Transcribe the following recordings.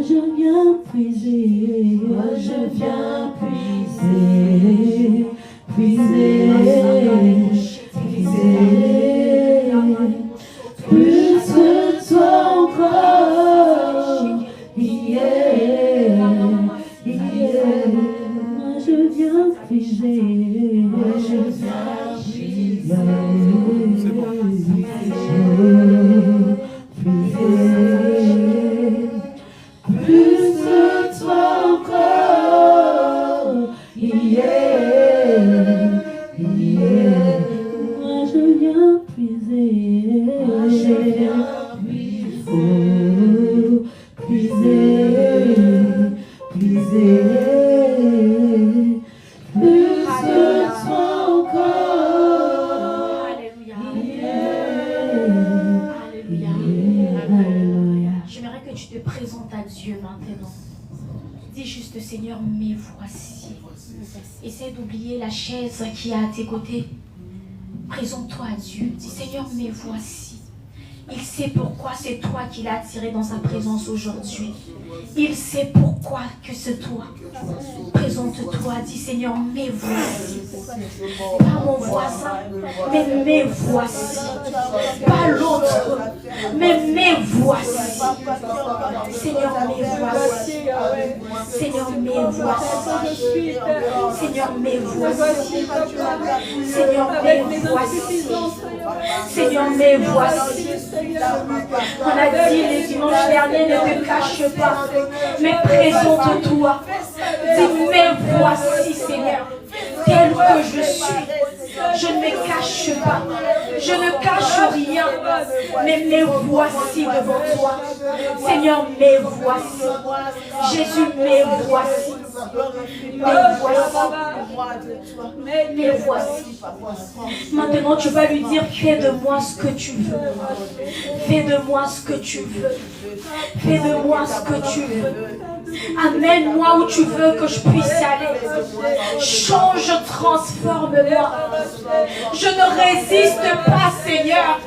je viens puiser, je viens puiser, puiser, puiser, plus que toi encore, yeah, yeah. Moi je viens puiser, je viens puiser, plus que toi encore, yeah, yeah. Moi je viens puiser, je viens puiser, puiser, plus que toi encore. Alléluia. Alléluia. Alléluia. J'aimerais que tu te présentes à Dieu maintenant. Dis juste, Seigneur, me voici. Essaie d'oublier la chaise qui est à tes côtés. Présente-toi à Dieu. Dis, Seigneur, me voici. Il sait pourquoi c'est toi qui l'as attiré dans sa présence aujourd'hui. Il sait pourquoi que c'est toi. Présente-toi, dis Seigneur, me voici. Pas mon voisin, mais me voici. Pas l'autre, mais me voici. Seigneur, me voici. Seigneur, me voici. Seigneur, me voici. Seigneur, me voici. Seigneur, me voici. On a dit le dimanche dernier, ne te cache pas, mais présente-toi. Dis, mais voici, Seigneur, tel que je suis. Je ne me cache pas, je ne cache rien, mais me voici devant toi. Seigneur, me voici. Jésus, me voici. Me voici. Maintenant, tu vas lui dire, fais de moi ce que tu veux. Fais de moi ce que tu veux. Fais de moi ce que tu veux. Amène-moi où tu veux que je puisse aller. Change, transforme-moi. Je ne résiste pas, Seigneur.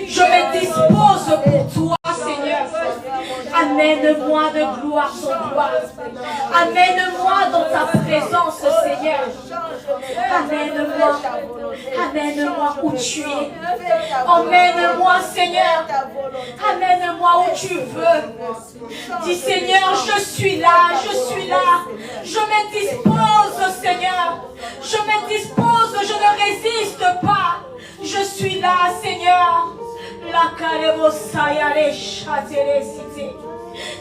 Je me dispose pour toi, Seigneur. Amène-moi de gloire en gloire. Amène-moi dans ta présence, Seigneur. Amène-moi. Amène-moi où tu es. Emmène-moi, Seigneur. Amène-moi où tu veux. Dis, Seigneur, je suis là, je suis là. Je me dispose, Seigneur. Je me dispose, je ne résiste pas. Je suis là, Seigneur.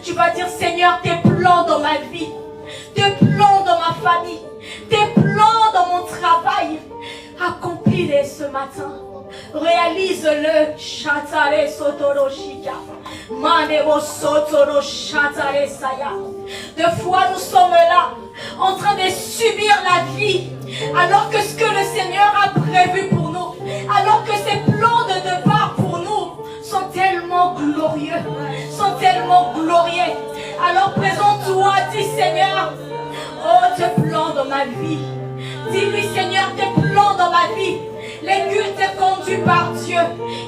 Tu vas dire, Seigneur, tes plans dans ma vie, tes plans dans ma famille, tes plans dans mon travail, accomplis-les ce matin. Réalise-le. Chatare sotoroshika. Manevo sotoro chatare saya. Deux fois nous sommes là, en train de subir la vie, alors que ce que le Seigneur a prévu pour nous, alors que ses plans de départ pour nous sont tellement glorieux, sont tellement glorieux. Alors présente-toi, dis Seigneur, oh tes plans dans ma vie. Dis-lui Seigneur, tes plans dans ma vie. Les cultes est conduit par Dieu.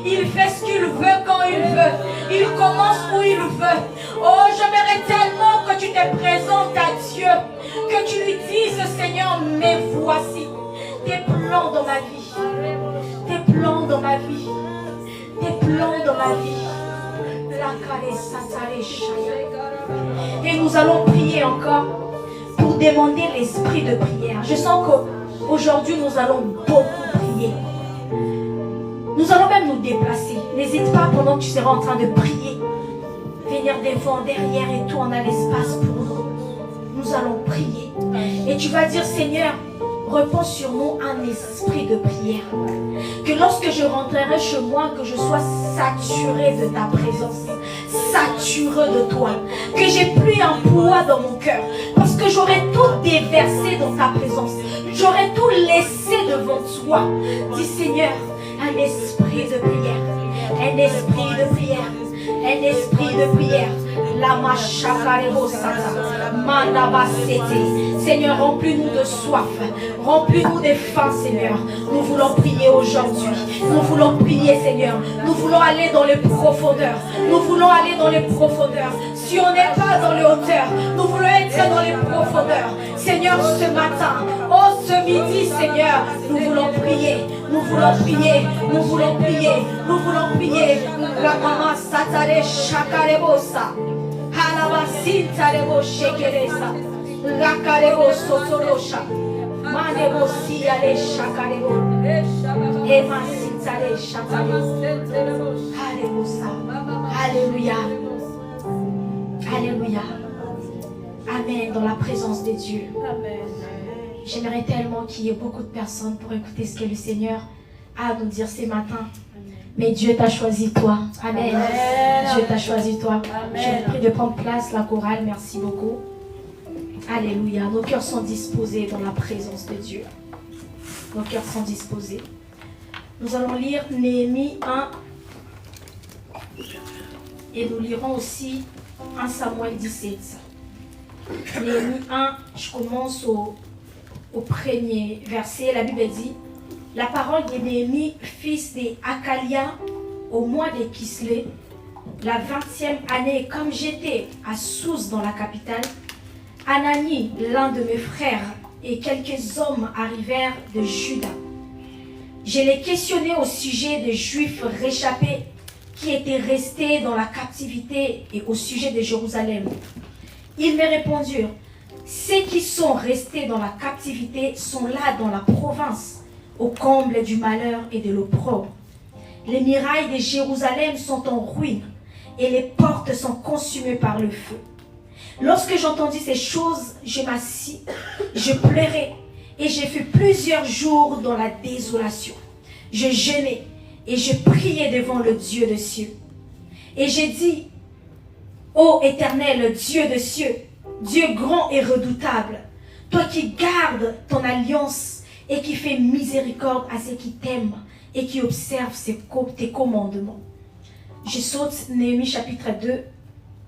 Il fait ce qu'il veut quand il veut. Il commence où il veut. Oh, j'aimerais tellement que tu te présentes à Dieu. Que tu lui dises, Seigneur, mais voici tes plans dans ma vie. Tes plans dans ma vie. Tes plans dans ma vie. Et nous allons prier encore pour demander l'esprit de prière. Je sens qu'aujourd'hui nous allons beaucoup prier. Nous allons même nous déplacer. N'hésite pas pendant que tu seras en train de prier. Venir devant, derrière et tout, on a l'espace pour nous. Nous allons prier. Et tu vas dire, Seigneur, repose sur nous un esprit de prière. Que lorsque je rentrerai chez moi, que je sois saturé de ta présence. Saturé de toi. Que j'ai plus un poids dans mon cœur. Parce que j'aurai tout déversé dans ta présence. J'aurai tout laissé devant toi. Dis Seigneur, un esprit de prière. Un esprit de prière. Un esprit de prière. La machakarebo sata. Mandabasete. Seigneur, remplis-nous de soif. Remplis-nous de faim, Seigneur. Nous voulons prier aujourd'hui. Nous voulons prier, Seigneur. Nous voulons aller dans les profondeurs. Nous voulons aller dans les profondeurs. Si on n'est pas dans les hauteurs, nous voulons être dans les profondeurs. Seigneur, ce matin, oh ce midi, Seigneur, nous voulons prier. Nous voulons prier. Nous voulons prier. Nous voulons prier. La maman satare shakarebosa. Halabasinta rebo shekeresa. Rakarebo sotorosha. Manebo siale shakarebo. Emasitare shakarebo. Alléluia. Alléluia. Amen. Dans la présence de Dieu. J'aimerais tellement qu'il y ait beaucoup de personnes pour écouter ce que le Seigneur a à nous dire ce matin. Mais Dieu t'a choisi toi. Amen. Dieu t'a choisi toi. Je vous prie de prendre place, la chorale. Merci beaucoup. Alléluia. Nos cœurs sont disposés dans la présence de Dieu. Nos cœurs sont disposés. Nous allons lire Néhémie 1. Et nous lirons aussi 1 Samuel 17. Néhémie 1, je commence au premier verset. La Bible dit: la parole de Néhémie, fils d'Akalia, au mois de Kislev, la 20e année, comme j'étais à Sous dans la capitale, Anani, l'un de mes frères, et quelques hommes arrivèrent de Juda. Je les questionnais au sujet des Juifs réchappés qui étaient restés dans la captivité et au sujet de Jérusalem. Ils me répondirent: ceux qui sont restés dans la captivité sont là dans la province, au comble du malheur et de l'opprobre. Les murailles de Jérusalem sont en ruine et les portes sont consumées par le feu. Lorsque j'entendis ces choses, je m'assis, je pleurais et j'ai fait plusieurs jours dans la désolation. Je jeûnais et je priais devant le Dieu des cieux. Et j'ai dit: ô Éternel, Dieu des cieux, Dieu grand et redoutable, toi qui gardes ton alliance et qui fais miséricorde à ceux qui t'aiment et qui observent tes commandements. Je saute Néhémie chapitre 2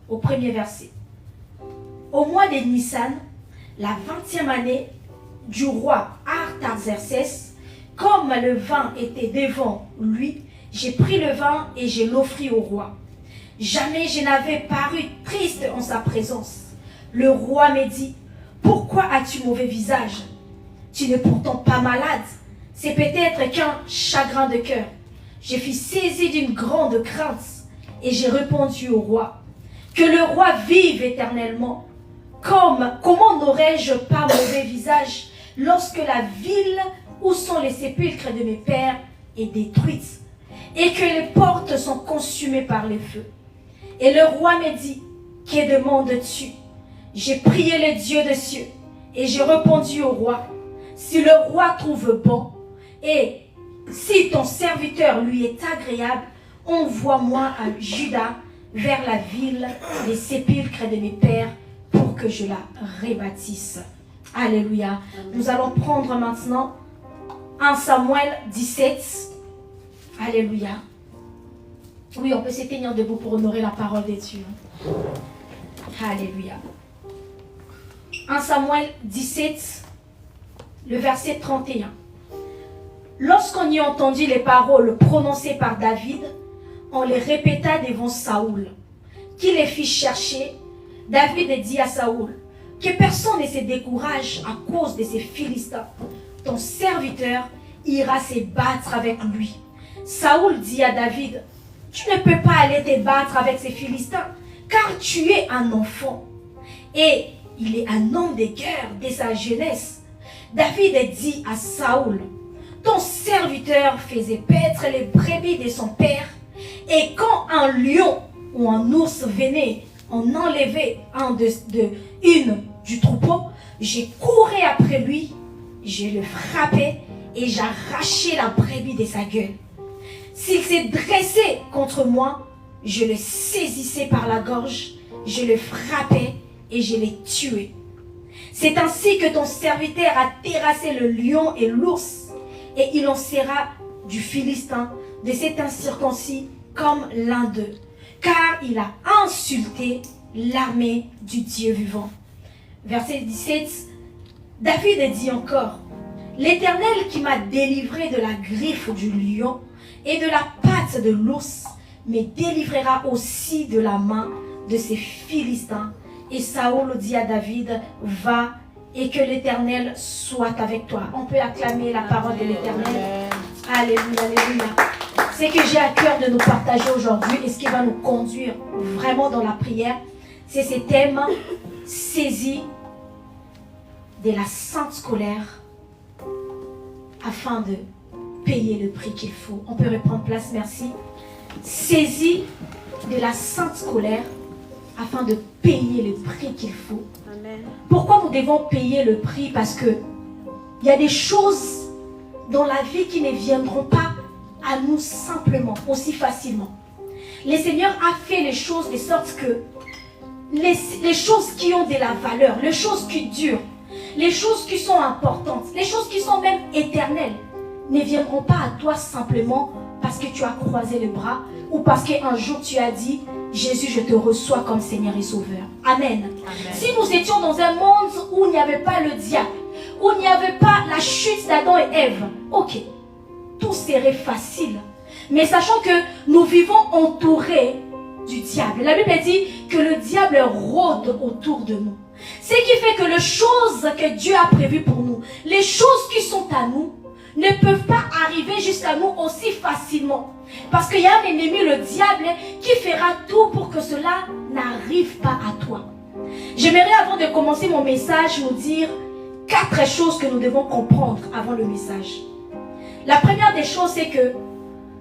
au premier verset. Au mois de Nissan, la 20e année du roi Artaxerxès, comme le vin était devant lui, j'ai pris le vin et je l'offris au roi. Jamais je n'avais paru triste en sa présence. Le roi me dit: pourquoi as-tu mauvais visage? Tu n'es pourtant pas malade. C'est peut-être qu'un chagrin de cœur. Je fus saisi d'une grande crainte et j'ai répondu au roi: que le roi vive éternellement. Comment n'aurais-je pas mauvais visage lorsque la ville où sont les sépulcres de mes pères est détruite et que les portes sont consumées par les feux? Et le roi me dit: que demandes-tu? J'ai prié le Dieu des cieux et j'ai répondu au roi: si le roi trouve bon et si ton serviteur lui est agréable, envoie-moi à Juda vers la ville des sépulcres de mes pères pour que je la rebâtisse. Alléluia. Nous allons prendre maintenant 1 Samuel 17. Alléluia. Oui, on peut se tenir debout pour honorer la parole de Dieu. Alléluia. 1 Samuel 17, le verset 31. Lorsqu'on y entendit les paroles prononcées par David, on les répéta devant Saoul, qui les fit chercher. David dit à Saoul: que personne ne se décourage à cause de ces Philistins. Ton serviteur ira se battre avec lui. Saoul dit à David: tu ne peux pas aller te battre avec ces Philistins, car tu es un enfant. Et il est un homme de guerre dès sa jeunesse. David dit à Saoul: ton serviteur faisait paître les brebis de son père, et quand un lion ou un ours venait en enlever une du troupeau, j'ai couru après lui, je le frappais et j'arrachais la brebis de sa gueule. S'il s'est dressé contre moi, je le saisissais par la gorge, je le frappais et je l'ai tué. C'est ainsi que ton serviteur a terrassé le lion et l'ours, et il en sera du Philistin, de cet incirconcis, comme l'un d'eux, car il a insulté l'armée du Dieu vivant. Verset 17, David dit encore, l'Éternel qui m'a délivré de la griffe du lion et de la patte de l'ours, me délivrera aussi de la main de ces Philistins. Et Saoul dit à David, va et que l'Éternel soit avec toi. On peut acclamer la parole de l'Éternel. Alléluia, alléluia. Ce que j'ai à cœur de nous partager aujourd'hui et ce qui va nous conduire vraiment dans la prière, c'est ces thèmes saisis de la sainte colère afin de payer le prix qu'il faut. On peut reprendre place, merci. Saisis de la sainte colère afin de payer le prix qu'il faut. Amen. Pourquoi nous devons payer le prix? Parce que il y a des choses dans la vie qui ne viendront pas à nous simplement, aussi facilement. Le Seigneur a fait les choses de sorte que les choses qui ont de la valeur, les choses qui durent, les choses qui sont importantes, les choses qui sont même éternelles, ne viendront pas à toi simplement parce que tu as croisé les bras ou parce qu'un jour tu as dit Jésus, je te reçois comme Seigneur et Sauveur. Amen. Amen. Si nous étions dans un monde où il n'y avait pas le diable, où il n'y avait pas la chute d'Adam et Ève, ok, tout serait facile. Mais sachant que nous vivons entourés du diable. La Bible dit que le diable rôde autour de nous. Ce qui fait que les choses que Dieu a prévues pour nous, les choses qui sont à nous, ne peuvent pas arriver jusqu'à nous aussi facilement. Parce qu'il y a un ennemi, le diable, qui fera tout pour que cela n'arrive pas à toi. J'aimerais, avant de commencer mon message, vous dire 4 choses que nous devons comprendre avant le message. La première des choses, c'est que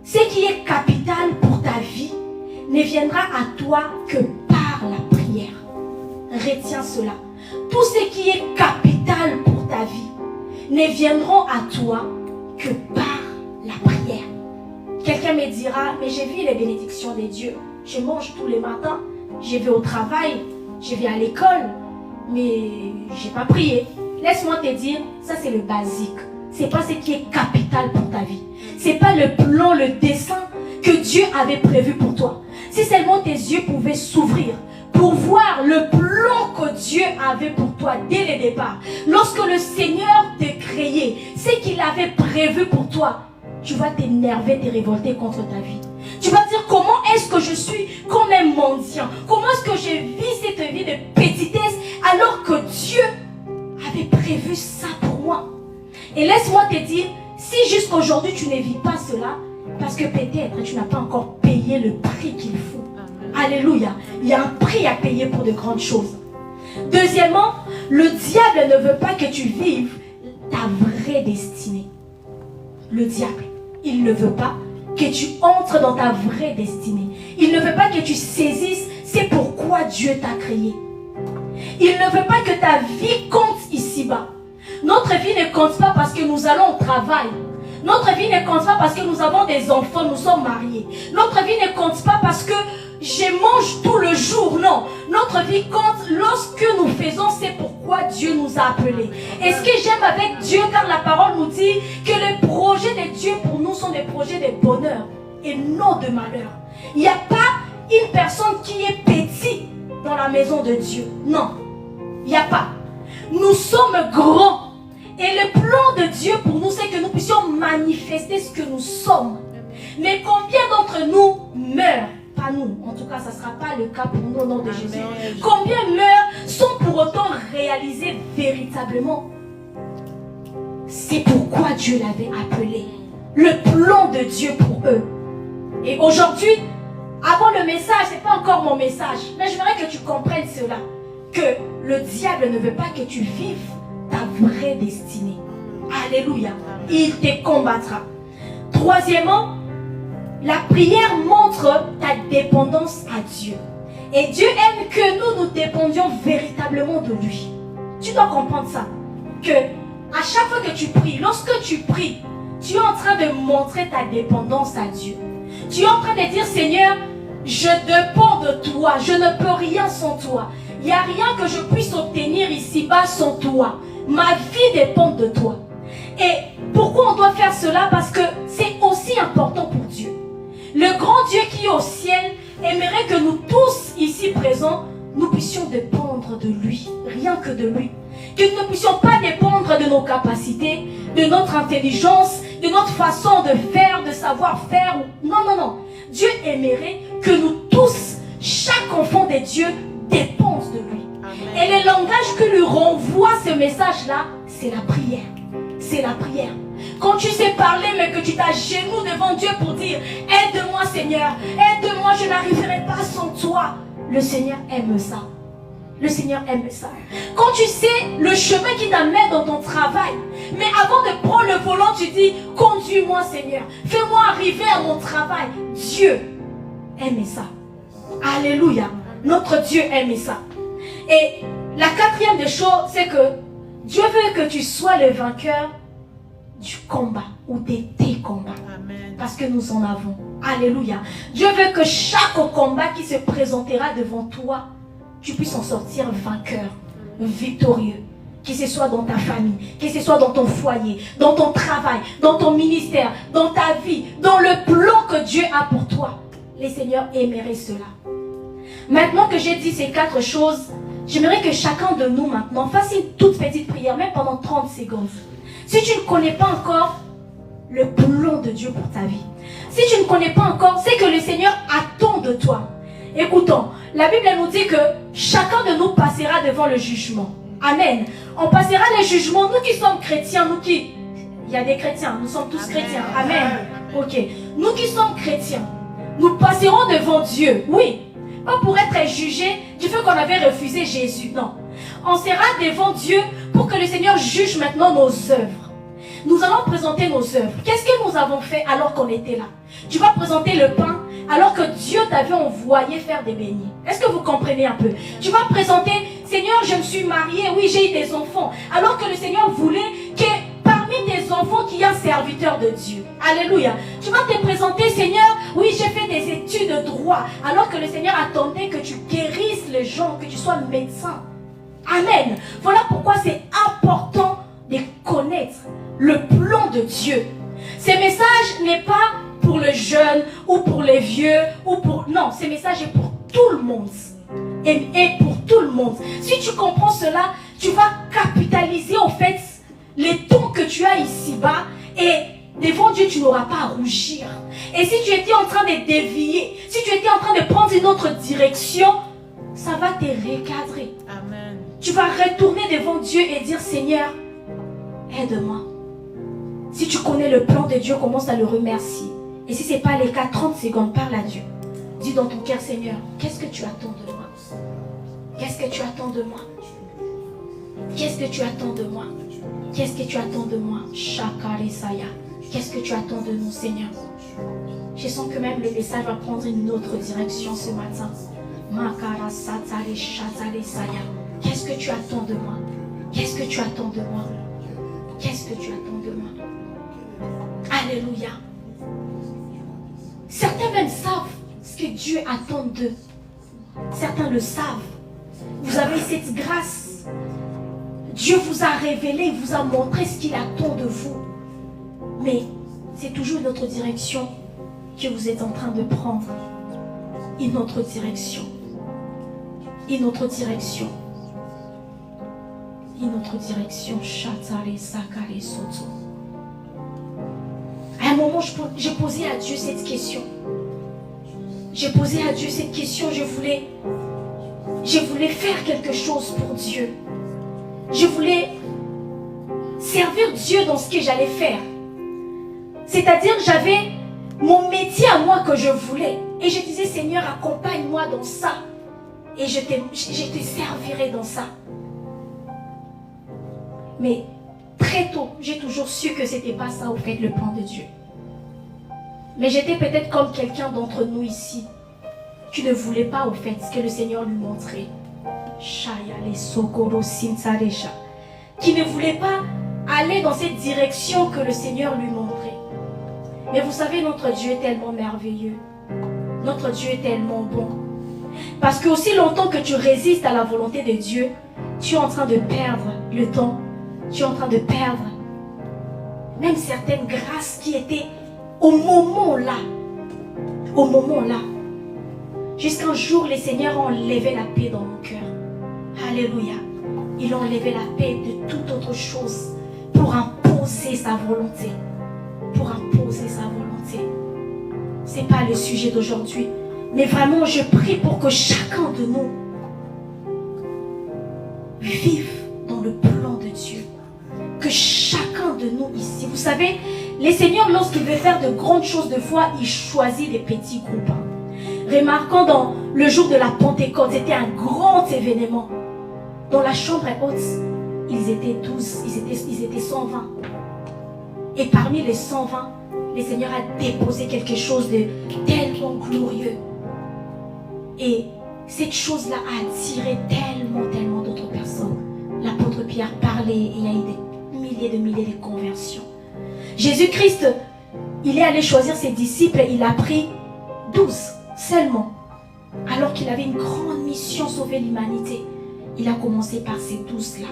ce qui est capital pour ta vie ne viendra à toi que par la prière. Retiens cela. Tout ce qui est capital pour ta vie ne viendront à toi que par la prière. Quelqu'un me dira, mais j'ai vu les bénédictions de Dieu. Je mange tous les matins, je vais au travail, je vais à l'école, mais je n'ai pas prié. Laisse-moi te dire, ça c'est le basique. Ce n'est pas ce qui est capital pour ta vie. Ce n'est pas le plan, le dessein que Dieu avait prévu pour toi. Si seulement tes yeux pouvaient s'ouvrir pour voir le plan que Dieu avait pour toi dès le départ. Lorsque le Seigneur te créait, ce qu'il avait prévu pour toi, tu vas t'énerver, te révolter contre ta vie. Tu vas dire, comment est-ce que je suis comme un mendiant? Comment est-ce que je vis cette vie de petitesse alors que Dieu avait prévu ça pour moi? Et laisse-moi te dire, si jusqu'aujourd'hui tu ne vis pas cela, parce que peut-être tu n'as pas encore payé le prix qu'il faut. Alléluia. Il y a un prix à payer pour de grandes choses. Deuxièmement, le diable ne veut pas que tu vives ta vraie destinée. Le diable, il ne veut pas que tu entres dans ta vraie destinée. Il ne veut pas que tu saisisses c'est pourquoi Dieu t'a créé. Il ne veut pas que ta vie compte ici-bas. Notre vie ne compte pas parce que nous allons au travail. Notre vie ne compte pas parce que nous avons des enfants, nous sommes mariés. Notre vie ne compte pas parce que je mange tout le jour. Non, notre vie compte lorsque nous faisons c'est pourquoi Dieu nous a appelés. Et ce que j'aime avec Dieu, car la parole nous dit que les projets de Dieu pour nous sont des projets de bonheur et non de malheur. Il n'y a pas une personne qui est petite dans la maison de Dieu. Non, il n'y a pas. Nous sommes grands. Et le plan de Dieu pour nous, c'est que nous puissions manifester ce que nous sommes. Mais combien d'entre nous meurent? Pas nous, en tout cas, ça ne sera pas le cas pour nous au nom de Jésus. Combien meurent sans pour autant réaliser véritablement c'est pourquoi Dieu l'avait appelé. Le plan de Dieu pour eux. Et aujourd'hui, avant le message, ce n'est pas encore mon message, mais je voudrais que tu comprennes cela. Que le diable ne veut pas que tu vives ta vraie destinée. Alléluia. Il te combattra. Troisièmement, la prière montre ta dépendance à Dieu. Et Dieu aime que nous dépendions véritablement de lui. Tu dois comprendre ça. Que à chaque fois que tu pries, lorsque tu pries, tu es en train de montrer ta dépendance à Dieu. Tu es en train de dire, Seigneur, je dépends de toi. Je ne peux rien sans toi. Il n'y a rien que je puisse obtenir ici-bas sans toi. Ma vie dépend de toi. Et pourquoi on doit faire cela? Parce que c'est aussi important pour Dieu. Le grand Dieu qui est au ciel aimerait que nous tous ici présents, nous puissions dépendre de lui, rien que de lui. Que nous ne puissions pas dépendre de nos capacités, de notre intelligence, de notre façon de faire, de savoir-faire. Non, non, non. Dieu aimerait que nous tous, chaque enfant de Dieu, dépende de lui. Amen. Et le langage que lui renvoie ce message-là, c'est la prière. C'est la prière. Quand tu sais parler, mais que tu t'agenouilles devant Dieu pour dire « Aide-moi Seigneur, aide-moi, je n'arriverai pas sans toi ». Le Seigneur aime ça. Le Seigneur aime ça. Quand tu sais le chemin qui t'amène dans ton travail, mais avant de prendre le volant, tu dis « Conduis-moi Seigneur, fais-moi arriver à mon travail ». Dieu aime ça. Alléluia. Notre Dieu aime ça. Et la quatrième des choses, c'est que Dieu veut que tu sois le vainqueur du combat ou de tes combats. Amen. Parce que nous en avons. Alléluia. Dieu veut que chaque combat qui se présentera devant toi, tu puisses en sortir vainqueur, victorieux. Que ce soit dans ta famille, que ce soit dans ton foyer, dans ton travail, dans ton ministère, dans ta vie, dans le plan que Dieu a pour toi. Les seigneurs aimeraient cela. Maintenant que j'ai dit ces 4 choses, j'aimerais que chacun de nous maintenant fasse une toute petite prière, même pendant 30 secondes. Si tu ne connais pas encore le plan de Dieu pour ta vie, si tu ne connais pas encore, c'est que le Seigneur attend de toi. Écoutons, la Bible nous dit que chacun de nous passera devant le jugement. Amen. On passera les jugements, nous qui sommes chrétiens, nous qui... Il y a des chrétiens, nous sommes tous Amen. Chrétiens. Amen. Ok. Nous qui sommes chrétiens, nous passerons devant Dieu. Oui. Pas pour être jugés du fait qu'on avait refusé Jésus. Non. On sera devant Dieu pour que le Seigneur juge maintenant nos œuvres. Nous allons présenter nos œuvres. Qu'est-ce que nous avons fait alors qu'on était là? Tu vas présenter le pain alors que Dieu t'avait envoyé faire des beignets. Est-ce que vous comprenez un peu? Tu vas présenter, Seigneur, je me suis mariée, oui, j'ai eu des enfants. Alors que le Seigneur voulait que parmi tes enfants, qu'il y ait un serviteur de Dieu. Alléluia. Tu vas te présenter, Seigneur, oui, j'ai fait des études de droit. Alors que le Seigneur attendait que tu guérisses les gens, que tu sois médecin. Amen. Voilà pourquoi c'est important de connaître le plan de Dieu. Ce message n'est pas pour le jeune ou pour les vieux ou pour... Non, ce message est pour tout le monde. Et pour tout le monde. Si tu comprends cela, tu vas capitaliser en fait les dons que tu as ici-bas et devant Dieu, tu n'auras pas à rougir. Et si tu étais en train de dévier, si tu étais en train de prendre une autre direction, ça va te recadrer. Amen. Tu vas retourner devant Dieu et dire, Seigneur, aide-moi. Si tu connais le plan de Dieu, commence à le remercier. Et si ce n'est pas le cas, 30 secondes, parle à Dieu. Dis dans ton cœur, Seigneur, qu'est-ce que tu attends de moi? Qu'est-ce que tu attends de moi? Qu'est-ce que tu attends de moi? Qu'est-ce que tu attends de moi? Shakarisaya. Qu'est-ce que tu attends de nous, Seigneur? Je sens que même le message va prendre une autre direction ce matin. Qu'est-ce que tu attends de moi? Qu'est-ce que tu attends de moi? Qu'est-ce que tu attends de moi? Alléluia. Certains même savent ce que Dieu attend d'eux. Certains le savent. Vous avez cette grâce. Dieu vous a révélé, il vous a montré ce qu'il attend de vous. Mais c'est toujours une autre direction que vous êtes en train de prendre. Une autre direction. Une autre direction. Une autre direction. Chatale, sakale, soto. À un moment, j'ai posé à Dieu cette question. J'ai posé à Dieu cette question. Je voulais faire quelque chose pour Dieu. Je voulais servir Dieu dans ce que j'allais faire. C'est-à-dire, j'avais mon métier à moi que je voulais. Et je disais, Seigneur, accompagne-moi dans ça. Et je te servirai dans ça. Mais très tôt, j'ai toujours su que ce n'était pas ça, au fait, le plan de Dieu. Mais j'étais peut-être comme quelqu'un d'entre nous ici qui ne voulait pas, au fait, ce que le Seigneur lui montrait. Qui ne voulait pas aller dans cette direction que le Seigneur lui montrait. Mais vous savez, notre Dieu est tellement merveilleux. Notre Dieu est tellement bon. Parce que aussi longtemps que tu résistes à la volonté de Dieu, tu es en train de perdre le temps. Tu es en train de perdre même certaines grâces qui étaient au moment là. Au moment là. Jusqu'un jour, les seigneurs ont enlevé la paix dans mon cœur. Alléluia. Il a enlevé la paix de toute autre chose pour imposer sa volonté. Pour imposer sa volonté. Ce n'est pas le sujet d'aujourd'hui. Mais vraiment, je prie pour que chacun de nous vive dans le plan de Dieu. Que chacun de nous ici, vous savez, les seigneurs, lorsqu'ils veulent faire de grandes choses de foi, ils choisissent des petits groupes. Remarquons dans le jour de la Pentecôte, c'était un grand événement. Dans la chambre haute, ils étaient 12, ils étaient 120. Et parmi les 120, le Seigneur a déposé quelque chose de tellement glorieux. Et cette chose-là a attiré tellement d'autres personnes. L'apôtre Pierre parlait et il y a eu des milliers de conversions. Jésus-Christ, il est allé choisir ses disciples et il a pris 12 seulement. Alors qu'il avait une grande mission, sauver l'humanité. Il a commencé par ces 12-là.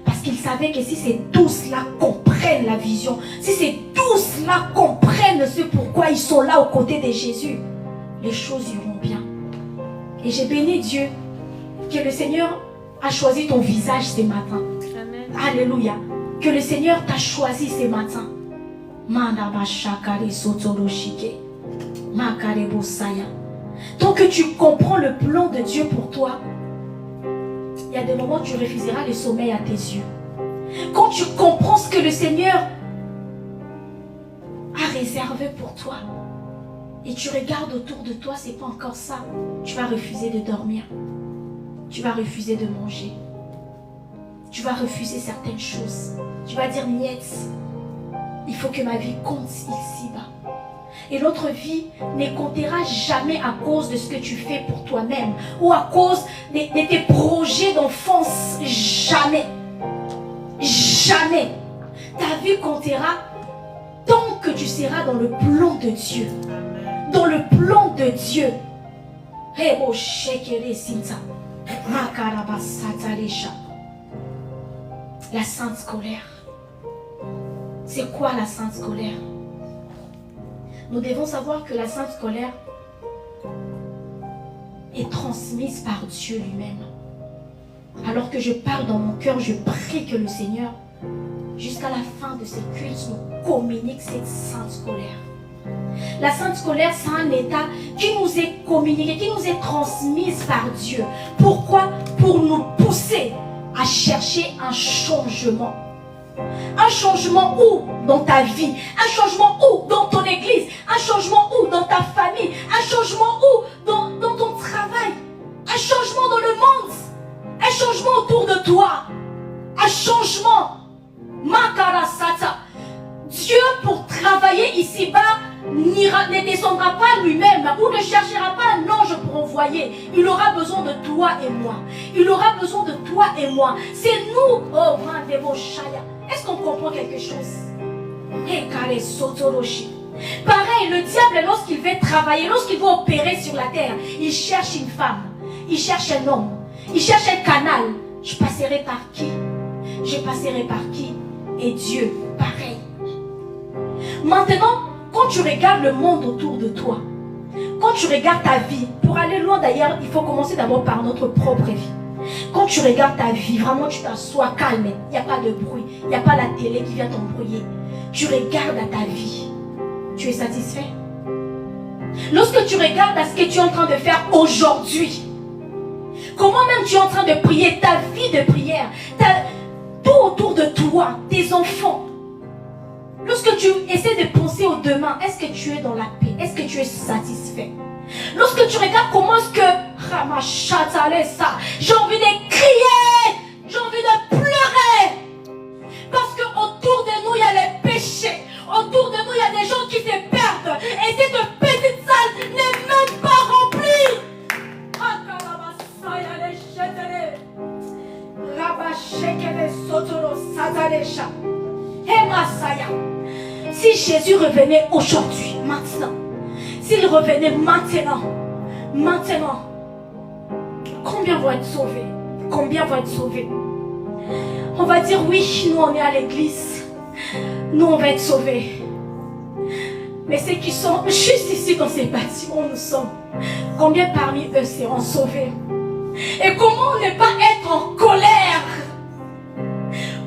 Parce qu'il savait que si ces 12-là comprennent la vision, si ces 12-là comprennent ce pourquoi ils sont là aux côtés de Jésus, les choses iront bien. Et j'ai béni Dieu que le Seigneur a choisi ton visage ce matin. Amen. Alléluia. Que le Seigneur t'a choisi ce matin. Tant que tu comprends le plan de Dieu pour toi, il y a des moments où tu refuseras le sommeil à tes yeux. Quand tu comprends ce que le Seigneur a réservé pour toi, et tu regardes autour de toi, c'est pas encore ça, tu vas refuser de dormir. Tu vas refuser de manger. Tu vas refuser certaines choses. Tu vas dire, niet, il faut que ma vie compte ici-bas. Et l'autre vie ne comptera jamais à cause de ce que tu fais pour toi-même ou à cause de tes projets d'enfance. Jamais. Jamais. Ta vie comptera tant que tu seras dans le plan de Dieu. Dans le plan de Dieu. La sainte colère. C'est quoi la sainte colère? Nous devons savoir que la sainte colère est transmise par Dieu lui-même. Alors que je parle dans mon cœur, je prie que le Seigneur, jusqu'à la fin de ces cultes, nous communique cette sainte colère. La sainte colère, c'est un état qui nous est communiqué, qui nous est transmise par Dieu. Pourquoi? Pour nous pousser à chercher un changement. Un changement où? Dans ta vie. Un changement où? Dans ton église. Un changement où? Dans ta famille. Un changement où? Dans ton travail. Un changement dans le monde. Un changement autour de toi. Un changement. Makarasata. Dieu, pour travailler ici-bas, ne descendra pas lui-même ou ne cherchera pas un ange pour envoyer. Il aura besoin de toi et moi. Il aura besoin de toi et moi. C'est nous. Oh, est-ce qu'on comprend quelque chose? Pareil, le diable, lorsqu'il veut travailler, lorsqu'il veut opérer sur la terre, il cherche une femme, il cherche un homme, il cherche un canal. Je passerai par qui? Je passerai par qui? Et Dieu, pareil. Maintenant, quand tu regardes le monde autour de toi, quand tu regardes ta vie, pour aller loin d'ailleurs, il faut commencer d'abord par notre propre vie. Quand tu regardes ta vie, vraiment tu t'assois calme, il n'y a pas de bruit, il n'y a pas la télé qui vient t'embrouiller. Tu regardes à ta vie, tu es satisfait? Lorsque tu regardes à ce que tu es en train de faire aujourd'hui, comment même tu es en train de prier, ta vie de prière, tout autour de toi, tes enfants. Lorsque tu essaies de penser au demain, est-ce que tu es dans la paix? Est-ce que tu es satisfait? Lorsque tu regardes comment est-ce que j'ai envie de crier, j'ai envie de pleurer, parce que autour de nous il y a les péchés, autour de nous il y a des gens qui se perdent, et cette petite salle n'est même pas remplie. Si Jésus revenait aujourd'hui, maintenant, s'il revenait maintenant, combien vont être sauvés? Combien vont être sauvés? On va dire oui, nous on est à l'église, nous on va être sauvés. Mais ceux qui sont juste ici dans ces bâtiments où nous sommes, combien parmi eux seront sauvés? Et comment ne pas être en colère?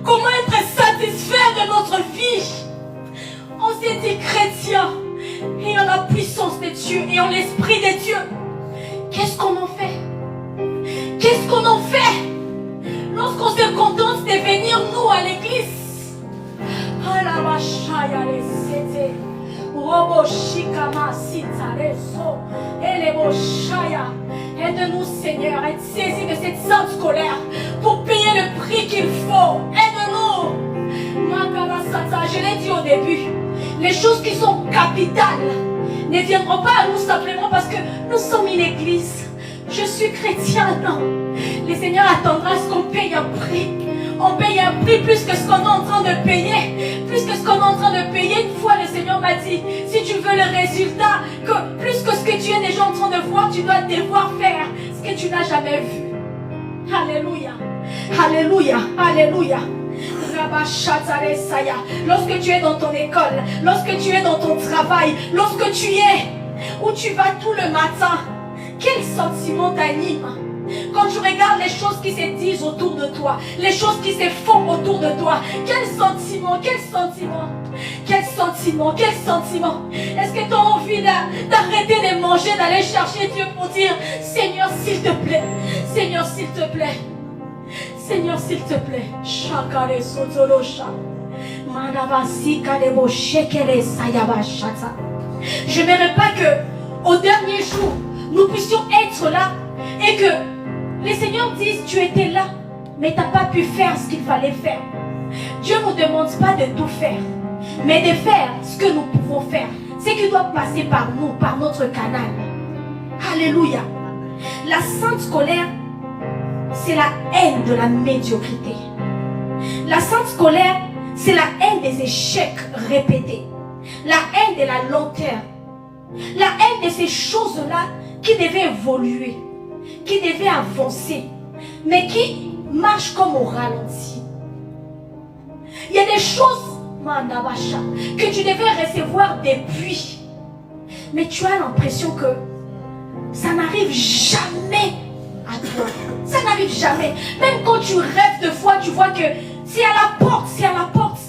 Comment être satisfait de notre vie? On s'est dit chrétien et en la puissance de Dieu et en l'esprit de Dieu. Qu'est-ce qu'on en fait? Qu'est-ce qu'on en fait lorsqu'on se contente de venir nous à l'église? Aide-nous Seigneur à être saisis de cette sainte colère pour payer le prix qu'il faut. Aide-nous. Je l'ai dit au début, les choses qui sont capitales ne viendront pas à nous simplement parce que nous sommes une église. Je suis chrétien, non. Le Seigneur attendra à ce qu'on paye un prix. On paye un prix plus que ce qu'on est en train de payer. Plus que ce qu'on est en train de payer. Une fois, le Seigneur m'a dit, si tu veux le résultat, que plus que ce que tu es déjà en train de voir, tu dois devoir faire ce que tu n'as jamais vu. Alléluia. Alléluia. Alléluia. Lorsque tu es dans ton école, lorsque tu es dans ton travail, lorsque tu es où tu vas tout le matin, quel sentiment t'anime? Quand tu regardes les choses qui se disent autour de toi, les choses qui se font autour de toi, quel sentiment, quel sentiment, quel sentiment, quel sentiment? Est-ce que tu as envie d'arrêter de manger, d'aller chercher Dieu pour dire, Seigneur s'il te plaît, Seigneur s'il te plaît, Seigneur s'il te plaît. Je n'aimerais pas que au dernier jour nous puissions être là et que les seigneurs disent tu étais là mais tu n'as pas pu faire ce qu'il fallait faire. Dieu ne nous demande pas de tout faire, mais de faire ce que nous pouvons faire, ce qui doit passer par nous, par notre canal. Alléluia. La sainte colère, c'est la haine de la médiocrité. La sainte colère, c'est la haine des échecs répétés, la haine de la lenteur, la haine de ces choses-là qui devaient évoluer, qui devaient avancer, mais qui marchent comme au ralenti. Il y a des choses, que tu devais recevoir depuis, mais tu as l'impression que ça n'arrive jamais à toi. Ça n'arrive jamais. Même quand tu rêves de foi, tu vois que c'est à la porte, c'est à la porte.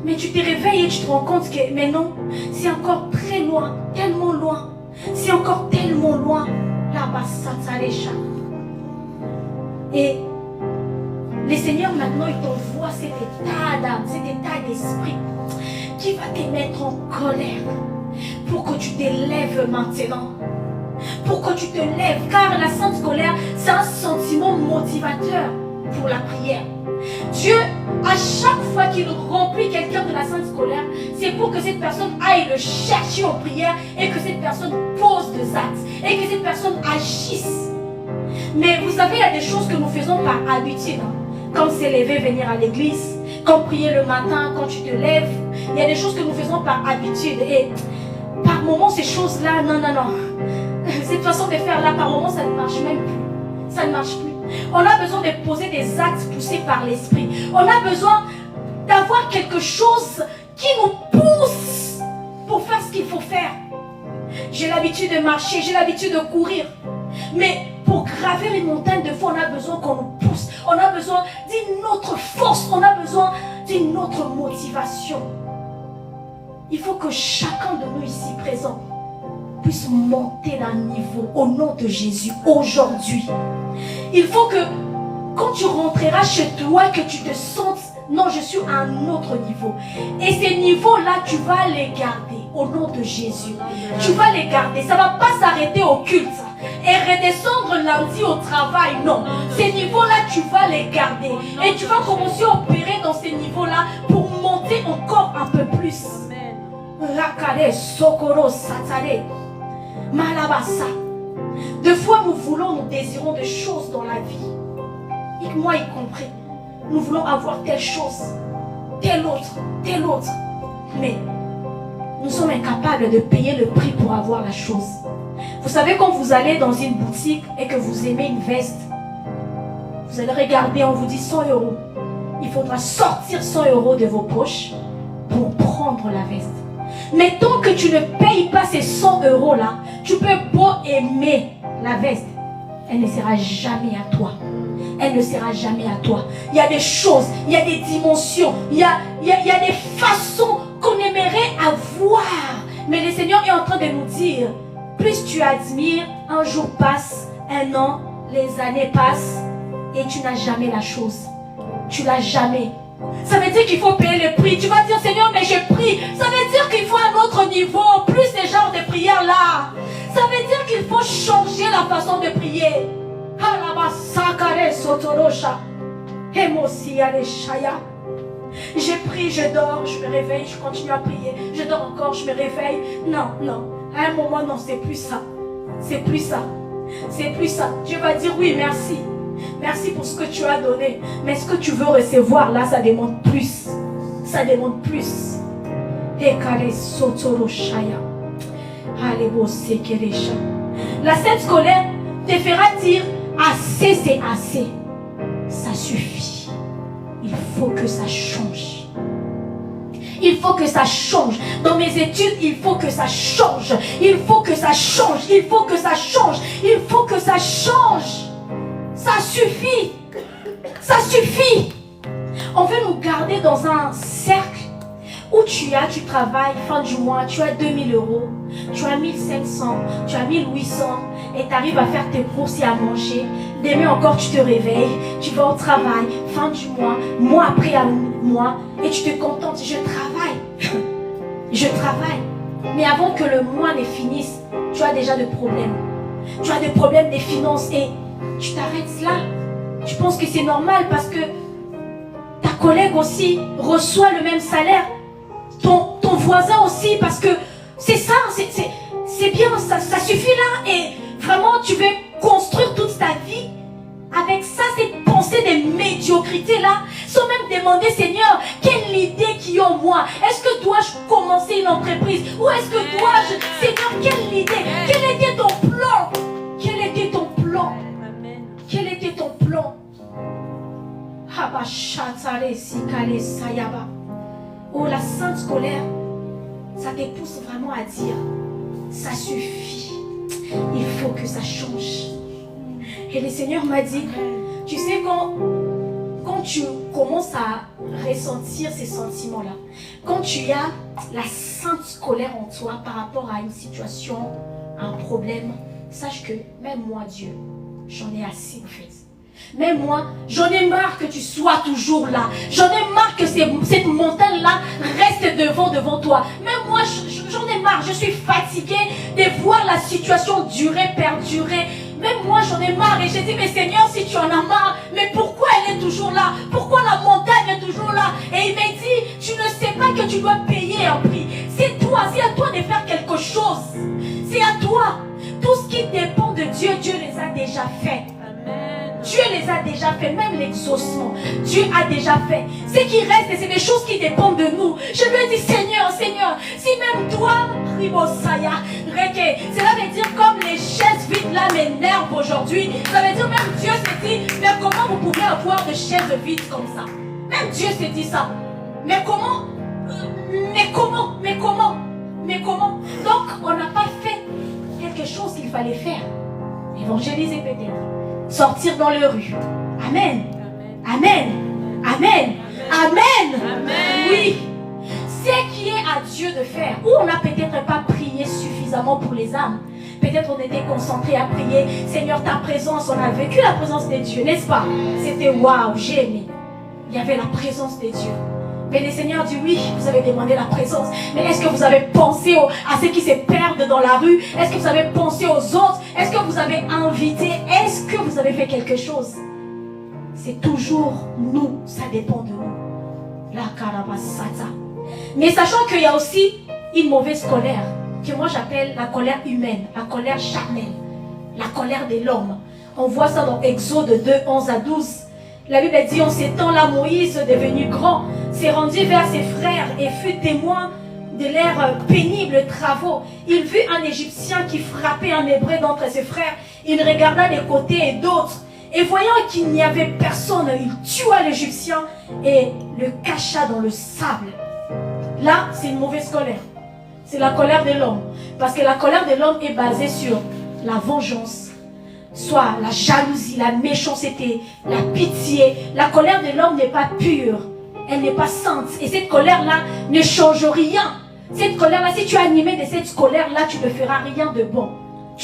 Mais tu te réveilles et tu te rends compte que, mais non, c'est encore très loin, tellement loin. C'est encore tellement loin. Là-bas, ça t'allécha. Et le Seigneur maintenant, il t'envoie cet état d'âme, cet état d'esprit qui va te mettre en colère pour que tu te lèves maintenant. Pour que tu te lèves, car la sainte colère, c'est un sentiment motivateur pour la prière. Dieu, à chaque fois qu'il remplit quelqu'un de la sainte colère, c'est pour que cette personne aille le chercher en prière et que cette personne pose des actes et que cette personne agisse. Mais vous savez, il y a des choses que nous faisons par habitude, comme s'élever, venir à l'église, comme prier le matin, quand tu te lèves. Il y a des choses que nous faisons par habitude et par moments, ces choses-là, non. Cette façon de faire là, par moment, ça ne marche même plus. Ça ne marche plus. On a besoin de poser des actes poussés par l'esprit. On a besoin d'avoir quelque chose qui nous pousse pour faire ce qu'il faut faire. J'ai l'habitude de marcher, j'ai l'habitude de courir. Mais pour gravir une montagne de foi, on a besoin qu'on nous pousse. On a besoin d'une autre force. On a besoin d'une autre motivation. Il faut que chacun de nous ici présents puisse monter d'un niveau au nom de Jésus aujourd'hui. Il faut que quand tu rentreras chez toi, que tu te sentes, non, je suis à un autre niveau. Et ces niveaux-là, tu vas les garder au nom de Jésus. Tu vas les garder. Ça ne va pas s'arrêter au culte et redescendre lundi au travail. Non. Ces niveaux-là, tu vas les garder. Et tu vas commencer à opérer dans ces niveaux-là pour monter encore un peu plus. Rakare, Sokoro, Satare. Malabasa. Deux fois nous voulons, nous désirons des choses dans la vie. Et moi y compris. Nous voulons avoir telle chose, telle autre. Mais nous sommes incapables de payer le prix pour avoir la chose. Vous savez, quand vous allez dans une boutique et que vous aimez une veste, vous allez regarder, on vous dit 100 €. Il faudra sortir 100 € de vos poches pour prendre la veste. Mais tant que tu ne payes pas ces 100 € là, tu peux beau aimer la veste, elle ne sera jamais à toi. Elle ne sera jamais à toi. Il y a des choses, il y a des dimensions, il y a des façons qu'on aimerait avoir. Mais le Seigneur est en train de nous dire, plus tu admires, un jour passe, un an, les années passent, et tu n'as jamais la chose. Tu l'as jamais. Ça veut dire qu'il faut payer le prix. Tu vas dire, Seigneur, mais je prie. Ça veut dire qu'il faut un autre niveau, plus ces genres de prières là. Ça veut dire qu'il faut changer la façon de prier. Je prie, je dors, je me réveille, je continue à prier. Je dors encore, je me réveille. Non, non. À un moment, non, c'est plus ça. C'est plus ça. C'est plus ça. Dieu va dire oui, merci. Merci pour ce que tu as donné. Mais ce que tu veux recevoir, là, ça demande plus. Ça demande plus. La scène scolaire te fera dire assez, c'est assez. Ça suffit. Il faut que ça change. Il faut que ça change. Dans mes études, il faut que ça change. Il faut que ça change. Il faut que ça change. Il faut que ça change. Ça suffit. Ça suffit. On veut nous garder dans un cercle où tu travailles, fin du mois, tu as 2000 €, tu as 1500, tu as 1800 et tu arrives à faire tes courses et à manger. Demain encore, tu te réveilles, tu vas au travail, fin du mois après mois, et tu te contentes, je travaille. Je travaille. Mais avant que le mois ne finisse, tu as déjà des problèmes. Tu as des problèmes des finances et tu t'arrêtes là. Tu penses que c'est normal parce que ta collègue aussi reçoit le même salaire. Ton voisin aussi, parce que c'est ça, c'est bien, ça suffit là. Et vraiment, tu veux construire toute ta vie avec ça, cette pensée de médiocrité là, sans même demander, Seigneur, quelle idée qui ont moi? Est-ce que dois-je commencer une entreprise? Ou est-ce que dois-je, Seigneur, quelle idée? Quel était ton plan? Quel était ton plan? Quel était ton plan? Oh, la sainte scolaire, ça te pousse vraiment à dire, ça suffit, il faut que ça change. Et le Seigneur m'a dit, tu sais, quand tu commences à ressentir ces sentiments-là, quand tu as la sainte scolaire en toi par rapport à une situation, un problème, sache que même moi, Dieu, j'en ai assez en fait. Même moi, j'en ai marre que tu sois toujours là. J'en ai marre que cette montagne-là reste devant toi. Même moi, j'en ai marre. Je suis fatiguée de voir la situation durer, perdurer. Même moi, j'en ai marre. Et j'ai dit, mais Seigneur, si tu en as marre, mais pourquoi elle est toujours là? Pourquoi la montagne est toujours là? Et il m'a dit, tu ne sais pas que tu dois payer un prix. C'est à toi de faire quelque chose. C'est à toi. Tout ce qui dépend de Dieu, Dieu les a déjà fait. Dieu les a déjà fait, même l'exaucement. Dieu a déjà fait. Ce qui reste, c'est des choses qui dépendent de nous. Je lui ai dit, Seigneur, si même toi, cela veut dire comme les chaises vides là m'énervent aujourd'hui. Ça veut dire même Dieu s'est dit, mais comment vous pouvez avoir des chaises vides comme ça? Même Dieu s'est dit ça. Mais comment? Donc on n'a pas fait quelque chose qu'il fallait faire. Évangéliser peut-être. Sortir dans les rues. Amen. Amen. Amen. Amen. Amen. Oui. Ce qui est à Dieu de faire. Ou on n'a peut-être pas prié suffisamment pour les âmes. Peut-être on était concentré à prier. Seigneur, ta présence, on a vécu la présence de Dieu, n'est-ce pas? C'était waouh, j'ai aimé. Il y avait la présence de Dieu. Mais le Seigneur dit oui, vous avez demandé la présence. Mais est-ce que vous avez pensé à ceux qui se perdent dans la rue? Est-ce que vous avez pensé aux autres? Est-ce que vous avez invité? Est-ce que vous avez fait quelque chose? C'est toujours nous, ça dépend de nous. La karabasata. Mais sachant qu'il y a aussi une mauvaise colère, que moi j'appelle la colère humaine, la colère charnelle, la colère de l'homme. On voit ça dans Exode 2, 11 à 12. La Bible dit, en ces temps-là, Moïse, devenu grand, s'est rendu vers ses frères et fut témoin de leurs pénibles travaux. Il vit un Égyptien qui frappait un Hébreu d'entre ses frères. Il regarda des côtés et d'autres. Et voyant qu'il n'y avait personne, il tua l'Égyptien et le cacha dans le sable. Là, c'est une mauvaise colère. C'est la colère de l'homme. Parce que la colère de l'homme est basée sur la vengeance, soit la jalousie, la méchanceté, la pitié. La colère de l'homme n'est pas pure. Elle n'est pas sainte. Et cette colère-là ne change rien. Cette colère-là, si tu es animé de cette colère-là, tu ne feras rien de bon.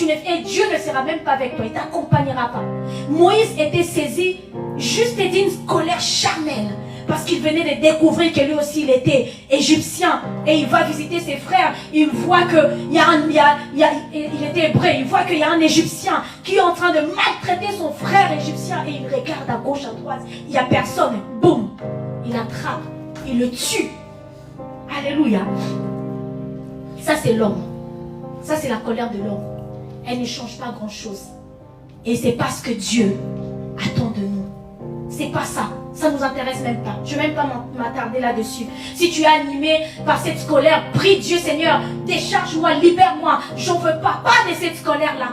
Et Dieu ne sera même pas avec toi. Il ne t'accompagnera pas. Moïse était saisi juste d'une colère charnelle. Parce qu'il venait de découvrir que lui aussi il était égyptien. Et il va visiter ses frères. Il voit qu'il il était hébreu. Il voit qu'il y a un égyptien qui est en train de maltraiter son frère égyptien. Et il regarde à gauche, à droite. Il n'y a personne. Boum. Il attrape. Il le tue. Alléluia. Ça c'est l'homme. Ça c'est la colère de l'homme. Elle ne change pas grand chose. Et c'est pas ce que Dieu attend de nous. C'est pas ça. Ça ne nous intéresse même pas. Je ne vais même pas m'attarder là-dessus. Si tu es animé par cette colère, prie Dieu, Seigneur, décharge-moi, libère-moi. J'en veux pas. Pas de cette colère-là.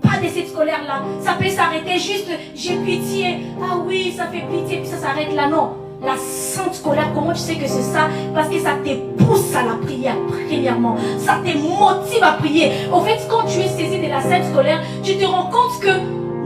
Pas de cette colère-là. Ça peut s'arrêter juste, j'ai pitié. Ah oui, ça fait pitié, puis ça s'arrête là. Non. La sainte colère, comment tu sais que c'est ça? Parce que ça te pousse à la prière, premièrement. Ça te motive à prier. En fait, quand tu es saisi de la sainte colère, tu te rends compte que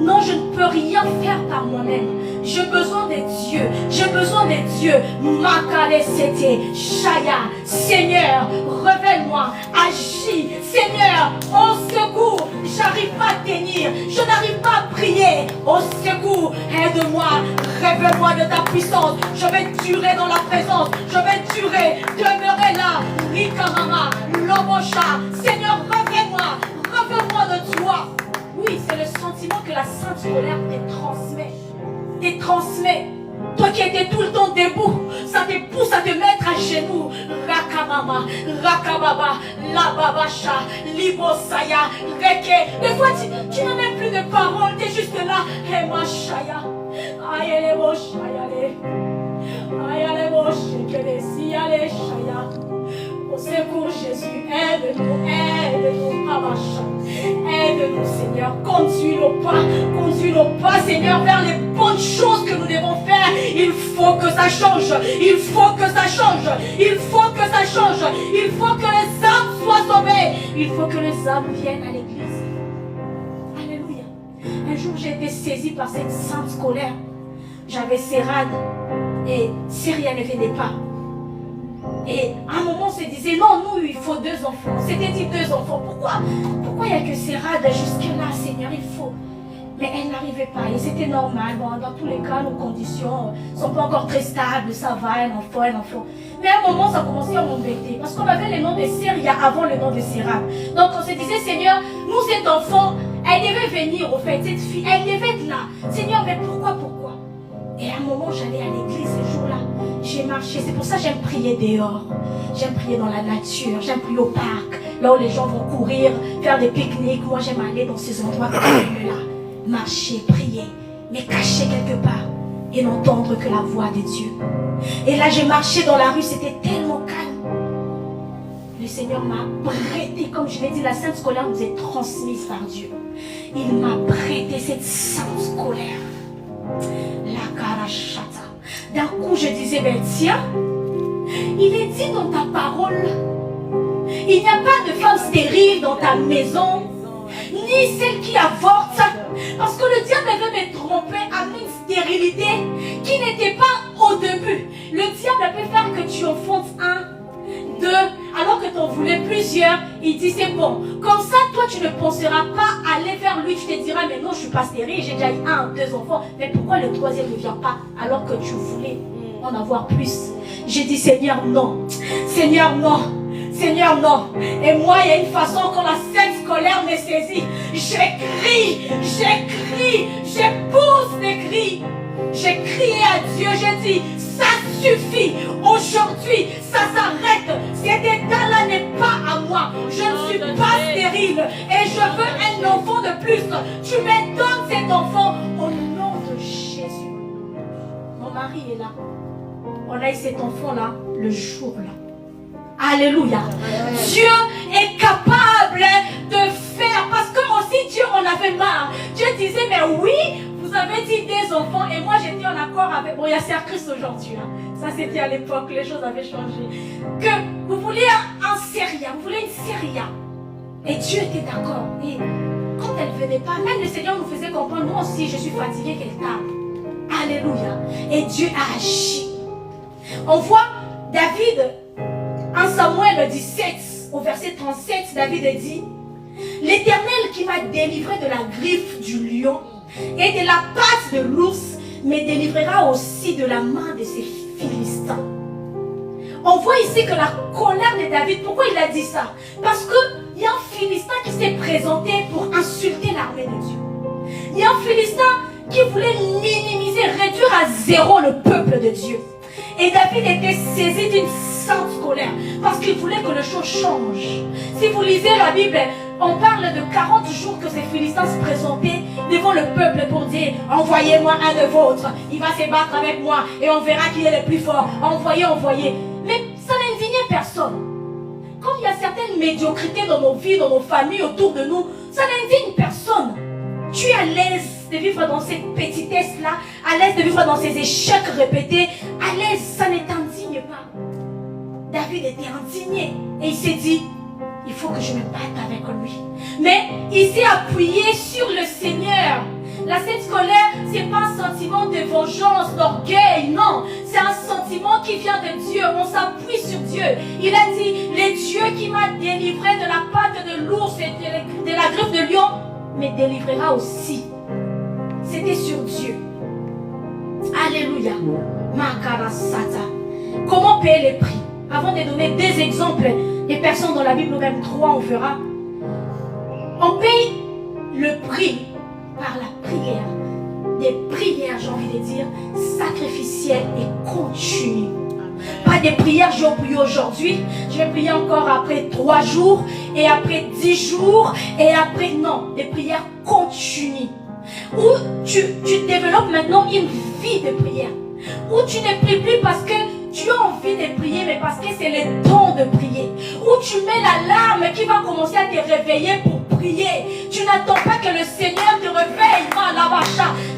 non, je ne peux rien faire par moi-même. J'ai besoin de Dieu. J'ai besoin de Dieu. Makale Sete, Shaya. Seigneur, révèle-moi. Agis. Seigneur, au secours. J'arrive pas à tenir. Je n'arrive pas à prier. Au secours. Aide-moi. Révèle-moi de ta puissance. Je vais durer dans la présence. Je vais durer. Demeurer là. Rikamama. Lomosha. Seigneur, révèle-moi. Révèle-moi de toi. Oui, c'est le sentiment que la sainte colère te transmet. Te transmet. Toi qui étais tout le temps debout, ça te pousse à te mettre à genoux. Rakamama, Rakababa, Lababasha, Libosaya, Reke. Des fois, tu n'as même plus de paroles, tu es juste là. Hemashaya. Ayele Moshaya. Ayele Moshaya. Ayele Shaya. Au secours, Jésus, aide-nous, Abacha. Aide-nous, Seigneur. Conduis nos pas, Seigneur, vers les bonnes choses que nous devons faire. Il faut que ça change. Il faut que ça change. Il faut que ça change. Il faut que les âmes soient sauvées. Il faut que les âmes viennent à l'église. Alléluia. Un jour, j'ai été saisie par cette sainte colère. J'avais Sérad et Syria ne venait pas. Et à un moment, on se disait, non, nous, il faut 2 enfants. C'était dit 2 enfants. Pourquoi il n'y a que Sérad jusque-là, Seigneur, il faut. Mais elle n'arrivait pas. Et c'était normal. Bon, dans tous les cas, nos conditions ne sont pas encore très stables. Ça va, un enfant. Mais à un moment, ça commençait à m'embêter. Parce qu'on avait le nom de Syria avant le nom de Sérad. Donc, on se disait, Seigneur, nous, cet enfant, elle devait venir, au fait, cette fille, elle devait être là. Seigneur, mais pourquoi? Et à un moment, j'allais à l'église ce jour-là. J'ai marché. C'est pour ça que j'aime prier dehors. J'aime prier dans la nature. J'aime prier au parc. Là où les gens vont courir, faire des pique-niques. Moi, j'aime aller dans ces endroits calmes-là. Marcher, prier. Mais cacher quelque part. Et n'entendre que la voix de Dieu. Et là, j'ai marché dans la rue. C'était tellement calme. Le Seigneur m'a prêté, comme je l'ai dit, la sainte colère nous est transmise par Dieu. Il m'a prêté cette sainte colère. La karachata. D'un coup, je disais, ben tiens, il est dit dans ta parole, il n'y a pas de femme stérile dans ta maison, ni celle qui avorte, parce que le diable veut me tromper à une stérilité qui n'était pas au début. Le diable peut faire que tu enfantes 1, 2, alors que tu en voulais plusieurs. Il dit c'est bon. Comme ça, toi, tu ne penseras pas aller vers lui. Tu te diras, mais non, je ne suis pas stérile, j'ai déjà eu 1, 2 enfants. Mais pourquoi le 3e ne vient pas alors que tu voulais en avoir plus? J'ai dit, Seigneur, non. Seigneur, non. Seigneur, non. Et moi, il y a une façon quand la sainte colère me saisit. J'écris, je pousse des cris. J'ai crié à Dieu, j'ai dit, ça suffit. Aujourd'hui, ça s'arrête. Cet état-là n'est pas à moi. Je ne suis pas stérile. Et je veux un enfant de plus. Tu me donnes cet enfant au nom de Jésus. Mon mari est là. On a eu cet enfant-là le jour-là. Alléluia. Dieu est capable de faire. Parce que aussi Dieu en avait marre. Dieu disait, mais oui, vous vous avez dit des enfants et moi j'étais en accord avec... Bon, il y a Serre-Christ aujourd'hui. Hein. Ça c'était à l'époque, les choses avaient changé. Que vous vouliez un Seria, vous voulez une Seria. Et Dieu était d'accord. Et quand elle ne venait pas, même le Seigneur nous faisait comprendre, moi aussi je suis fatiguée qu'elle tape. Alléluia. Et Dieu a agi. On voit David, en Samuel 17, au verset 37, David dit, l'Éternel qui m'a délivré de la griffe du lion et de la patte de l'ours me délivrera aussi de la main de ces Philistins. On voit ici que la colère de David, pourquoi il a dit ça? Parce qu'il y a un Philistin qui s'est présenté pour insulter l'armée de Dieu. Il y a un Philistin qui voulait minimiser, réduire à zéro le peuple de Dieu. Et David était saisi d'une sainte colère parce qu'il voulait que les choses changent. Si vous lisez la Bible, on parle de 40 jours que ces Philistins se présentaient devant le peuple pour dire « Envoyez-moi un de vôtres, il va se battre avec moi et on verra qui est le plus fort. Envoyez, envoyez. » Mais ça n'indignait personne. Quand il y a certaines médiocrités dans nos vies, dans nos familles, autour de nous, ça n'indigne personne. Tu es à l'aise de vivre dans cette petitesse-là, à l'aise de vivre dans ces échecs répétés, à l'aise, ça ne t'indigne pas. David était indigné et il s'est dit, il faut que je me batte avec lui. Mais il s'est appuyé sur le Seigneur. Cette colère, ce n'est pas un sentiment de vengeance, d'orgueil, non. C'est un sentiment qui vient de Dieu. On s'appuie sur Dieu. Il a dit, le Dieu qui m'a délivré de la patte de l'ours et de la griffe de lion, me délivrera aussi. C'était sur Dieu. Alléluia. Makarasata. Comment payer les prix? Avant de donner des exemples, des personnes dans la Bible, ou même 3, on verra. On paye le prix par la prière. Des prières, j'ai envie de dire, sacrificielles et continues. Pas des prières, je vais prier aujourd'hui, je vais prier encore après 3 jours, et après 10 jours, et après, non, des prières continues. Où tu développes maintenant une vie de prière. Où tu ne pries plus parce que tu as envie de prier, mais parce que c'est le temps de prier. Où tu mets l'alarme qui va commencer à te réveiller pour prier. Tu n'attends pas que le Seigneur te réveille.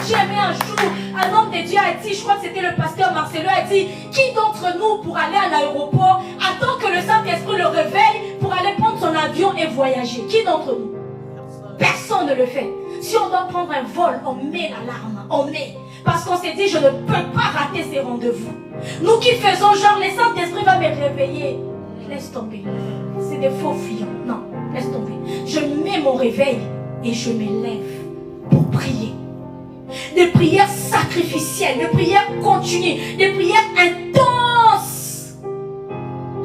J'ai aimé un jour, un homme de Dieu a dit, je crois que c'était le pasteur Marcelo, a dit, qui d'entre nous pour aller à l'aéroport attend que le Saint-Esprit le réveille pour aller prendre son avion et voyager? Qui d'entre nous? Personne ne le fait. Si on doit prendre un vol, on met l'alarme, on met. Parce qu'on s'est dit, je ne peux pas rater ces rendez-vous. Nous qui faisons genre, le Saint-Esprit va me réveiller. Laisse tomber. C'est des faux fuyants. Non, laisse tomber. Je mets mon réveil et je me lève pour prier. Des prières sacrificielles, des prières continues, des prières intenses.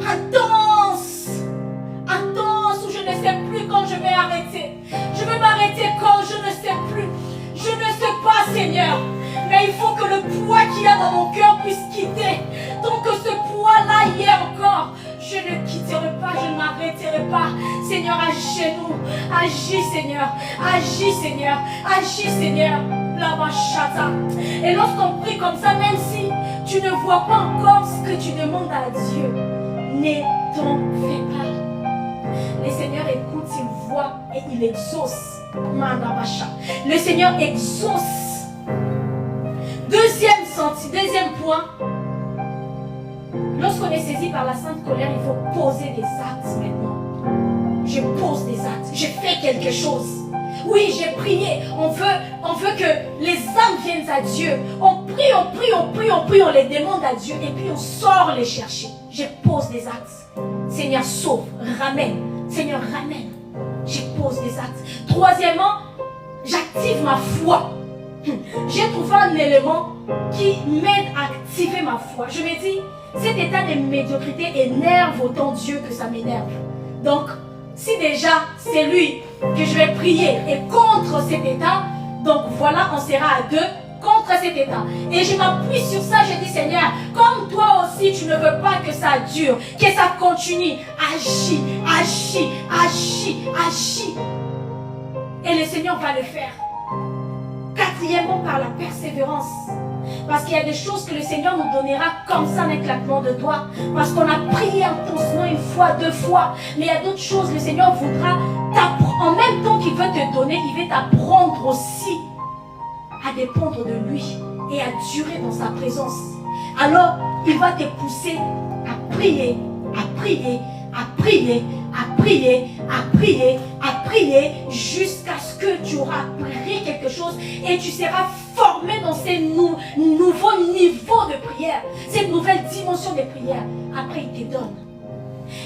Intenses. Intenses où je ne sais plus quand je vais arrêter. Je vais m'arrêter quand je ne sais plus. Je ne sais pas, Seigneur. Mais il faut que le poids qu'il y a dans mon cœur puisse quitter. Tant que ce poids-là y est encore, je ne quitterai pas, je ne m'arrêterai pas. Seigneur, agis chez nous. Agis, Seigneur. Agis, Seigneur. Agis, Seigneur. Et lorsqu'on prie comme ça, même si tu ne vois pas encore ce que tu demandes à Dieu, ne t'en fais pas. Le Seigneur écoute, il voit et il exauce. Le Seigneur exauce. Deuxième point, lorsqu'on est saisi par la sainte colère, il faut poser des actes maintenant. Je pose des actes, je fais quelque chose. Oui, j'ai prié. On veut que les âmes viennent à Dieu. On prie, on les demande à Dieu et puis on sort les chercher. Je pose des actes. Seigneur, sauve, ramène. Seigneur, ramène. Je pose des actes. Troisièmement, j'active ma foi. J'ai trouvé un élément qui m'aide à activer ma foi. Je me dis, cet état de médiocrité énerve autant Dieu que ça m'énerve. Donc, si déjà c'est lui que je vais prier et contre cet état, donc voilà, on sera à 2 contre cet état. Et je m'appuie sur ça, je dis Seigneur, comme toi aussi tu ne veux pas que ça dure, que ça continue, agis, agis, agis, agis. Et le Seigneur va le faire. Quatrièmement, par la persévérance. Parce qu'il y a des choses que le Seigneur nous donnera comme ça, un claquement de doigts. Parce qu'on a prié intensement 1 fois, 2 fois. Mais il y a d'autres choses, le Seigneur voudra t'apprendre. En même temps qu'il veut te donner, il veut t'apprendre aussi à dépendre de lui et à durer dans sa présence, alors il va te pousser à prier, à prier, à prier, à prier, à prier, à prier, jusqu'à ce que tu auras appris quelque chose et tu seras formé dans ces nouveaux niveaux de prière, cette nouvelle dimension de prière. Après, il te donne.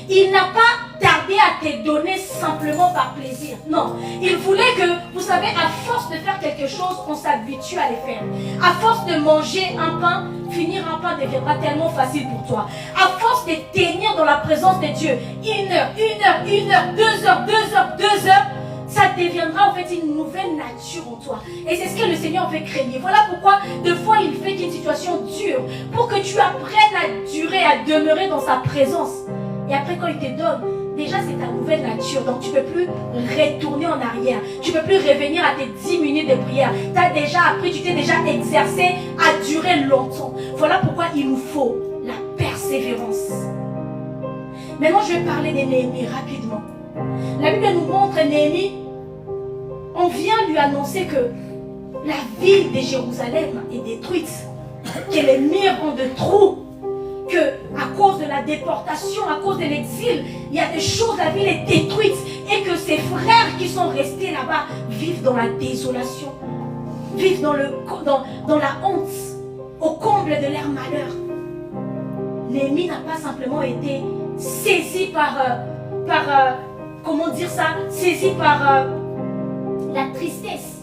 Il n'a pas tardé à te donner simplement par plaisir. Non, il voulait que, vous savez, à force de faire quelque chose, on s'habitue à les faire. À force de manger un pain, finir un pain deviendra tellement facile pour toi. À force de tenir dans la présence de Dieu, 1 heure, 1 heure, 1 heure, 2 heures, 2 heures, 2 heures, ça deviendra en fait une nouvelle nature en toi. Et c'est ce que le Seigneur veut créer. Voilà pourquoi, des fois, il fait qu'une situation dure, pour que tu apprennes à durer, à demeurer dans sa présence. Et après, quand il te donne, déjà c'est ta nouvelle nature. Donc tu ne peux plus retourner en arrière. Tu ne peux plus revenir à tes 10 minutes de prière. Tu as déjà appris, tu t'es déjà exercé à durer longtemps. Voilà pourquoi il nous faut la persévérance. Maintenant, je vais parler de Néhémie rapidement. La Bible nous montre Néhémie. On vient lui annoncer que la ville de Jérusalem est détruite. Que les murs ont de trous. Que à cause de la déportation, à cause de l'exil, il y a des choses, la ville est détruite et que ses frères qui sont restés là-bas vivent dans la désolation, vivent dans la honte, au comble de leur malheur. Néhémie n'a pas simplement été saisi comment dire ça, saisi par la tristesse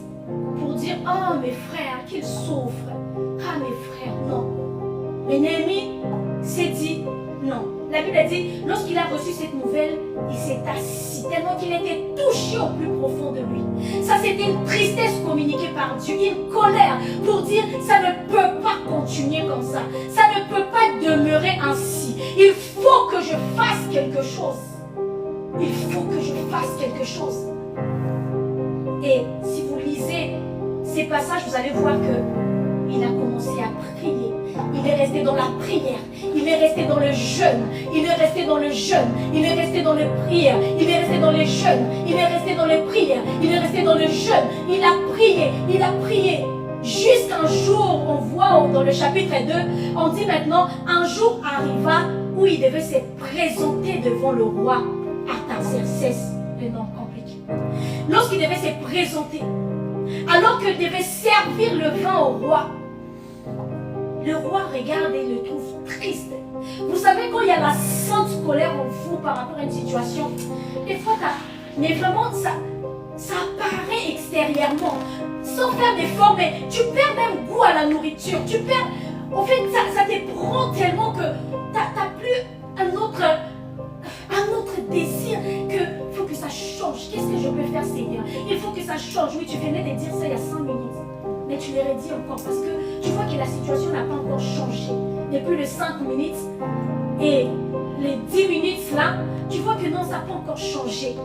pour dire « Oh mes frères, qu'ils souffrent, ah mes frères, non ». Mais Néhémie s'est dit non. La Bible a dit, lorsqu'il a reçu cette nouvelle, il s'est assis, tellement qu'il était touché au plus profond de lui. Ça, c'était une tristesse communiquée par Dieu, une colère pour dire, ça ne peut pas continuer comme ça. Ça ne peut pas demeurer ainsi. Il faut que je fasse quelque chose. Il faut que je fasse quelque chose. Et si vous lisez ces passages, vous allez voir que il a commencé à prier. Il est resté dans la prière. Il est resté dans le jeûne. Il est resté dans le jeûne. Il est resté dans les prières. Il est resté dans les jeûnes. Il est resté dans les prières. Il est resté dans le jeûne. Il a prié. Il a prié. Jusqu'un jour, on voit dans le chapitre 2, on dit maintenant, un jour arriva où il devait se présenter devant le roi Artaxerxès, le nom compliqué. Lorsqu'il devait se présenter, alors qu'il devait servir le vin au roi, le roi regarde et le trouve triste. Vous savez, quand il y a la sainte colère en vous par rapport à une situation, des fois, mais vraiment, ça apparaît extérieurement, sans faire d'efforts, mais tu perds même goût à la nourriture. Tu perds, en fait, ça te prend tellement que tu n'as plus un autre désir que faut que ça change. Qu'est-ce que je peux faire, Seigneur? Il faut que ça change. Oui, tu venais de dire ça il y a 5 minutes. Mais tu l'aurais dit encore parce que tu vois que la situation n'a pas encore changé. Depuis les 5 minutes et les 10 minutes là, tu vois que non, ça n'a pas encore changé.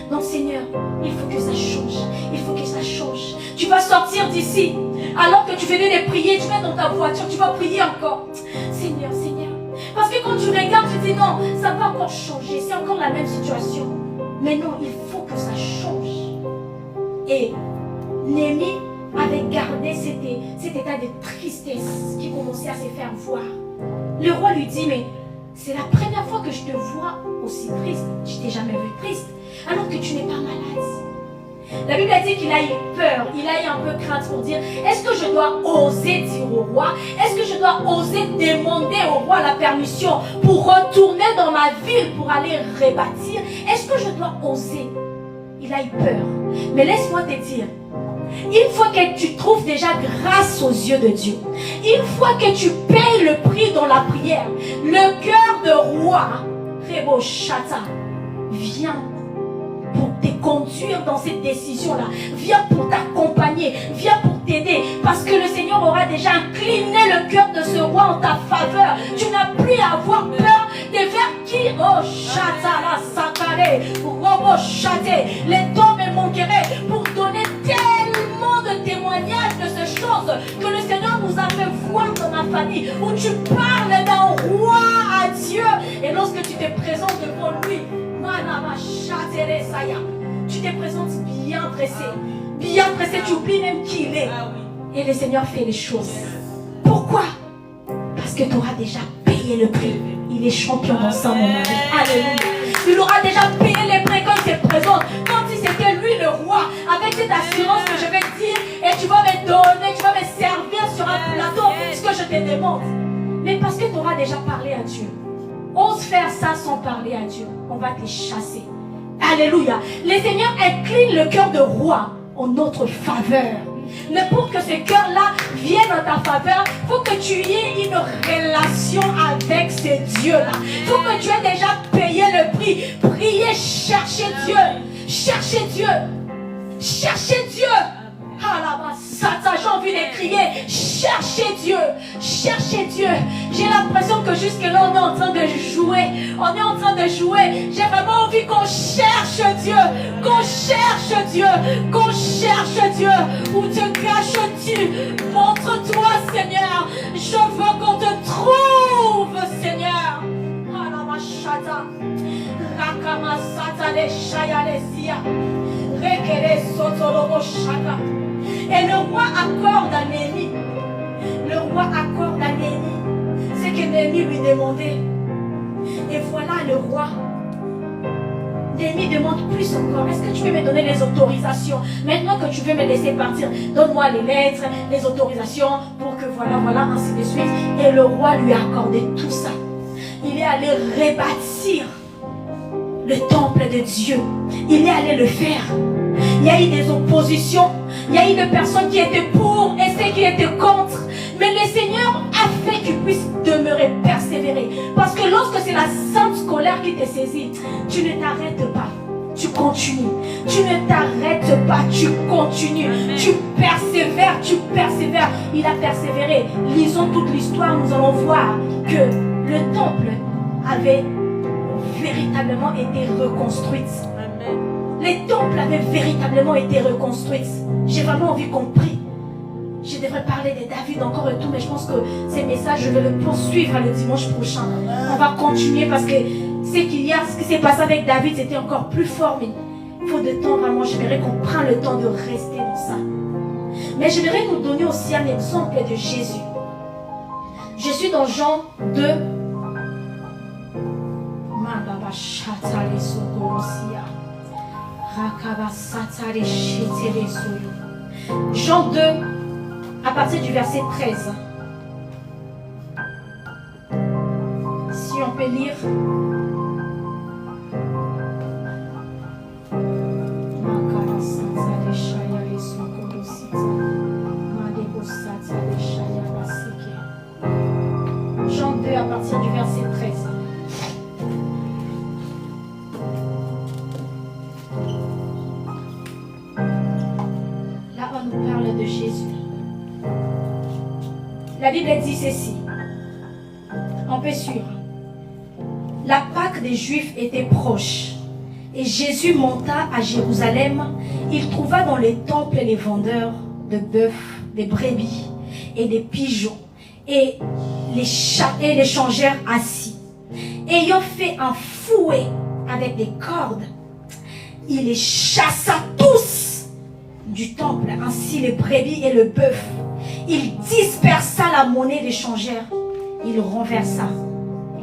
Donc Seigneur, il faut que ça change. Il faut que ça change. Tu vas sortir d'ici. Alors que tu venais de prier, tu vas dans ta voiture, tu vas prier encore. Seigneur, Seigneur. Parce que quand tu regardes, tu dis non, ça n'a pas encore changé. C'est encore la même situation. Mais non, il faut que ça change. Et Néhémie avait gardé cet état de tristesse qui commençait à se faire voir. Le roi lui dit, mais c'est la première fois que je te vois aussi triste. Je ne t'ai jamais vu triste, alors que tu n'es pas malade. La Bible a dit qu'il a eu peur, il a eu un peu crainte pour dire, est-ce que je dois oser dire au roi? Est-ce que je dois oser demander au roi la permission pour retourner dans ma ville, pour aller rebâtir? Est-ce que je dois oser? Il a eu peur. Mais laisse-moi te dire, une fois que tu trouves déjà grâce aux yeux de Dieu, une fois que tu payes le prix dans la prière, le cœur de roi, Rebo Chata, vient pour te conduire dans cette décision-là. Viens pour t'accompagner, viens pour t'aider, parce que le Seigneur aura déjà incliné le cœur de ce roi en ta faveur. Tu n'as plus à avoir peur de faire qui? Oh, Chata la Sakare, Robo Chate, les temps me manqueraient pour donner tellement de témoignages de ces choses que le Seigneur nous a fait voir dans ma famille, où tu parles d'un roi à Dieu, et lorsque tu te présentes devant lui, tu te présentes bien pressé, tu oublies même qui il est. Et le Seigneur fait les choses. Pourquoi? Parce que tu auras déjà payé le prix. Il est champion dans ça, mon mari. Alléluia. Il aura déjà payé les prix quand il se présente. Comme si c'était lui le roi. Avec cette assurance que je vais te dire. Et tu vas me donner, tu vas me servir sur un plateau. Ce que je te demande. Mais parce que tu auras déjà parlé à Dieu. Ose faire ça sans parler à Dieu. On va te chasser. Alléluia. Le Seigneur incline le cœur de roi en notre faveur. Mais pour que ce cœur-là vienne en ta faveur, il faut que tu aies une relation avec ce Dieu-là. Il faut que tu aies déjà payé le prix. Priez, cherchez Dieu. Cherchez Dieu. Cherchez Dieu. J'ai envie de crier. Cherchez Dieu. Cherchez Dieu. J'ai l'impression que jusque-là, on est en train de jouer. On est en train de jouer. J'ai vraiment envie qu'on cherche Dieu. Qu'on cherche Dieu. Qu'on cherche Dieu. Où te caches-tu? Montre-toi, Seigneur. Je veux qu'on te trouve, Seigneur. Et le roi accorde à Néhémie. Le roi accorde à Néhémie ce que Néhémie lui demandait. Et voilà le roi. Néhémie demande plus encore. Est-ce que tu peux me donner les autorisations? Maintenant que tu veux me laisser partir, donne-moi les lettres, les autorisations pour que voilà, ainsi de suite. Et le roi lui a accordé tout ça. Il est allé rebâtir le temple de Dieu. Il est allé le faire. Il y a eu des oppositions. Il y a eu des personnes qui étaient pour et ceux qui étaient contre. Mais le Seigneur a fait qu'il puisse demeurer, persévérer. Parce que lorsque c'est la sainte colère qui te saisit, tu ne t'arrêtes pas. Tu continues. Tu ne t'arrêtes pas. Tu continues. Tu persévères. Tu persévères. Il a persévéré. Lisons toute l'histoire. Nous allons voir que le temple avait véritablement été reconstruit. Les temples avaient véritablement été reconstruits. J'ai vraiment envie qu'on prie. Je devrais parler de David encore et tout, mais je pense que ces messages, je vais le poursuivre le dimanche prochain. On va continuer parce que ce qui s'est passé avec David, c'était encore plus fort. Mais il faut de temps, vraiment, j'aimerais qu'on prenne le temps de rester dans ça. Mais j'aimerais nous donner aussi un exemple de Jésus. Je suis dans Jean 2. Jean 2, à partir du verset 13. Si on peut lire. Jean 2, à partir du verset 13. Nous parle de Jésus. La Bible dit ceci. On peut suivre. La Pâque des Juifs était proche. Et Jésus monta à Jérusalem. Il trouva dans les temples les vendeurs de bœufs, des brebis et des pigeons. Et les changèrent assis. Ayant fait un fouet avec des cordes, il les chassa tous du temple, ainsi les brebis et le bœuf. Il dispersa la monnaie des changeurs. Il renversa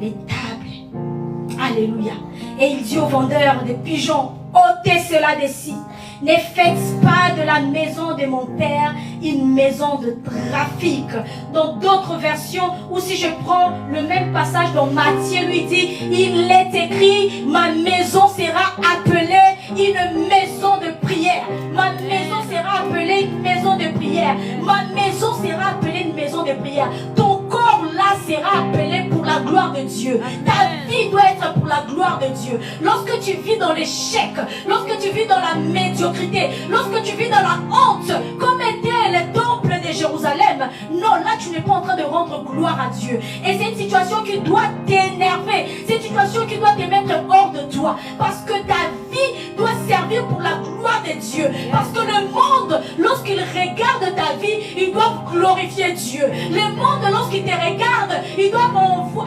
les tables. Alléluia. Et il dit aux vendeurs des pigeons, ôtez cela d'ici. Ne faites pas de la maison de mon père une maison de trafic. Dans d'autres versions, ou si je prends le même passage dont Matthieu lui dit, il est écrit, ma maison sera appelée une maison de prière. Ma maison sera appelée une maison de prière. Ma maison sera appelée une maison de prière. Ton corps là sera appelé pour la gloire de Dieu. Ta vie doit être pour la gloire de Dieu. Lorsque tu vis dans l'échec, lorsque tu vis dans la médiocrité, lorsque tu vis dans la honte, comme était le temple de Jérusalem, non, là tu n'es pas en train de rendre gloire à Dieu. Et c'est une situation qui doit t'énerver. C'est une situation qui doit te mettre hors de toi. Parce que ta vie doit servir pour la gloire de Dieu. Parce que le monde, lorsqu'il regarde ta vie, il doit glorifier Dieu. Le monde, lorsqu'il te regarde, il doit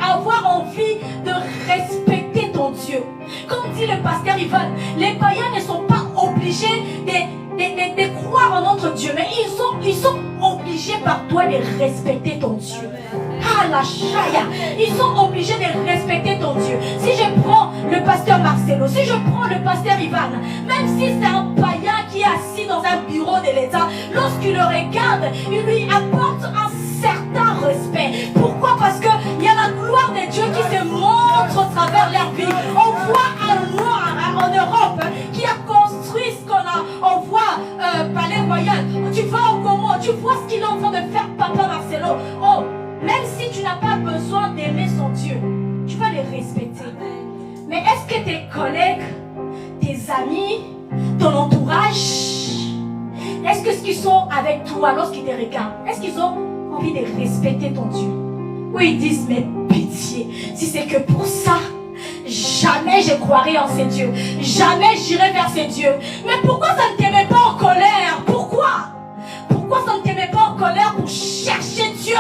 avoir envie de respecter ton Dieu. Comme dit le pasteur Ivan, les païens ne sont pas obligés de croire en notre Dieu, mais ils sont obligés obligés par toi de respecter ton Dieu. Ah la chaya, ils sont obligés de respecter ton Dieu. Si je prends le pasteur Marcelo, si je prends le pasteur Ivan, même si c'est un païen qui est assis dans un bureau de l'État, lorsqu'il le regarde, il lui apporte un certain respect. Pourquoi? Parce qu'il y a la gloire de Dieu qui se montre au travers leur vie. On voit un noir en Europe qui a construit ce qu'on a. On voit Palais Royal. Tu vas au Congo, tu vois ce qu'il est en train de faire, Papa Marcelo. Oh, même si tu n'as pas besoin d'aimer son Dieu, tu vas le respecter. Mais est-ce que tes collègues, tes amis, ton entourage, est-ce que ce qu'ils sont avec toi lorsqu'ils te regardent, est-ce qu'ils ont envie de respecter ton Dieu? Ou ils disent, mais pitié, si c'est que pour ça, jamais je croirai en ces dieux, jamais j'irai vers ces dieux. Mais pourquoi ça ne te met pas en colère? Pourquoi ça ne te met pas en colère pour chercher Dieu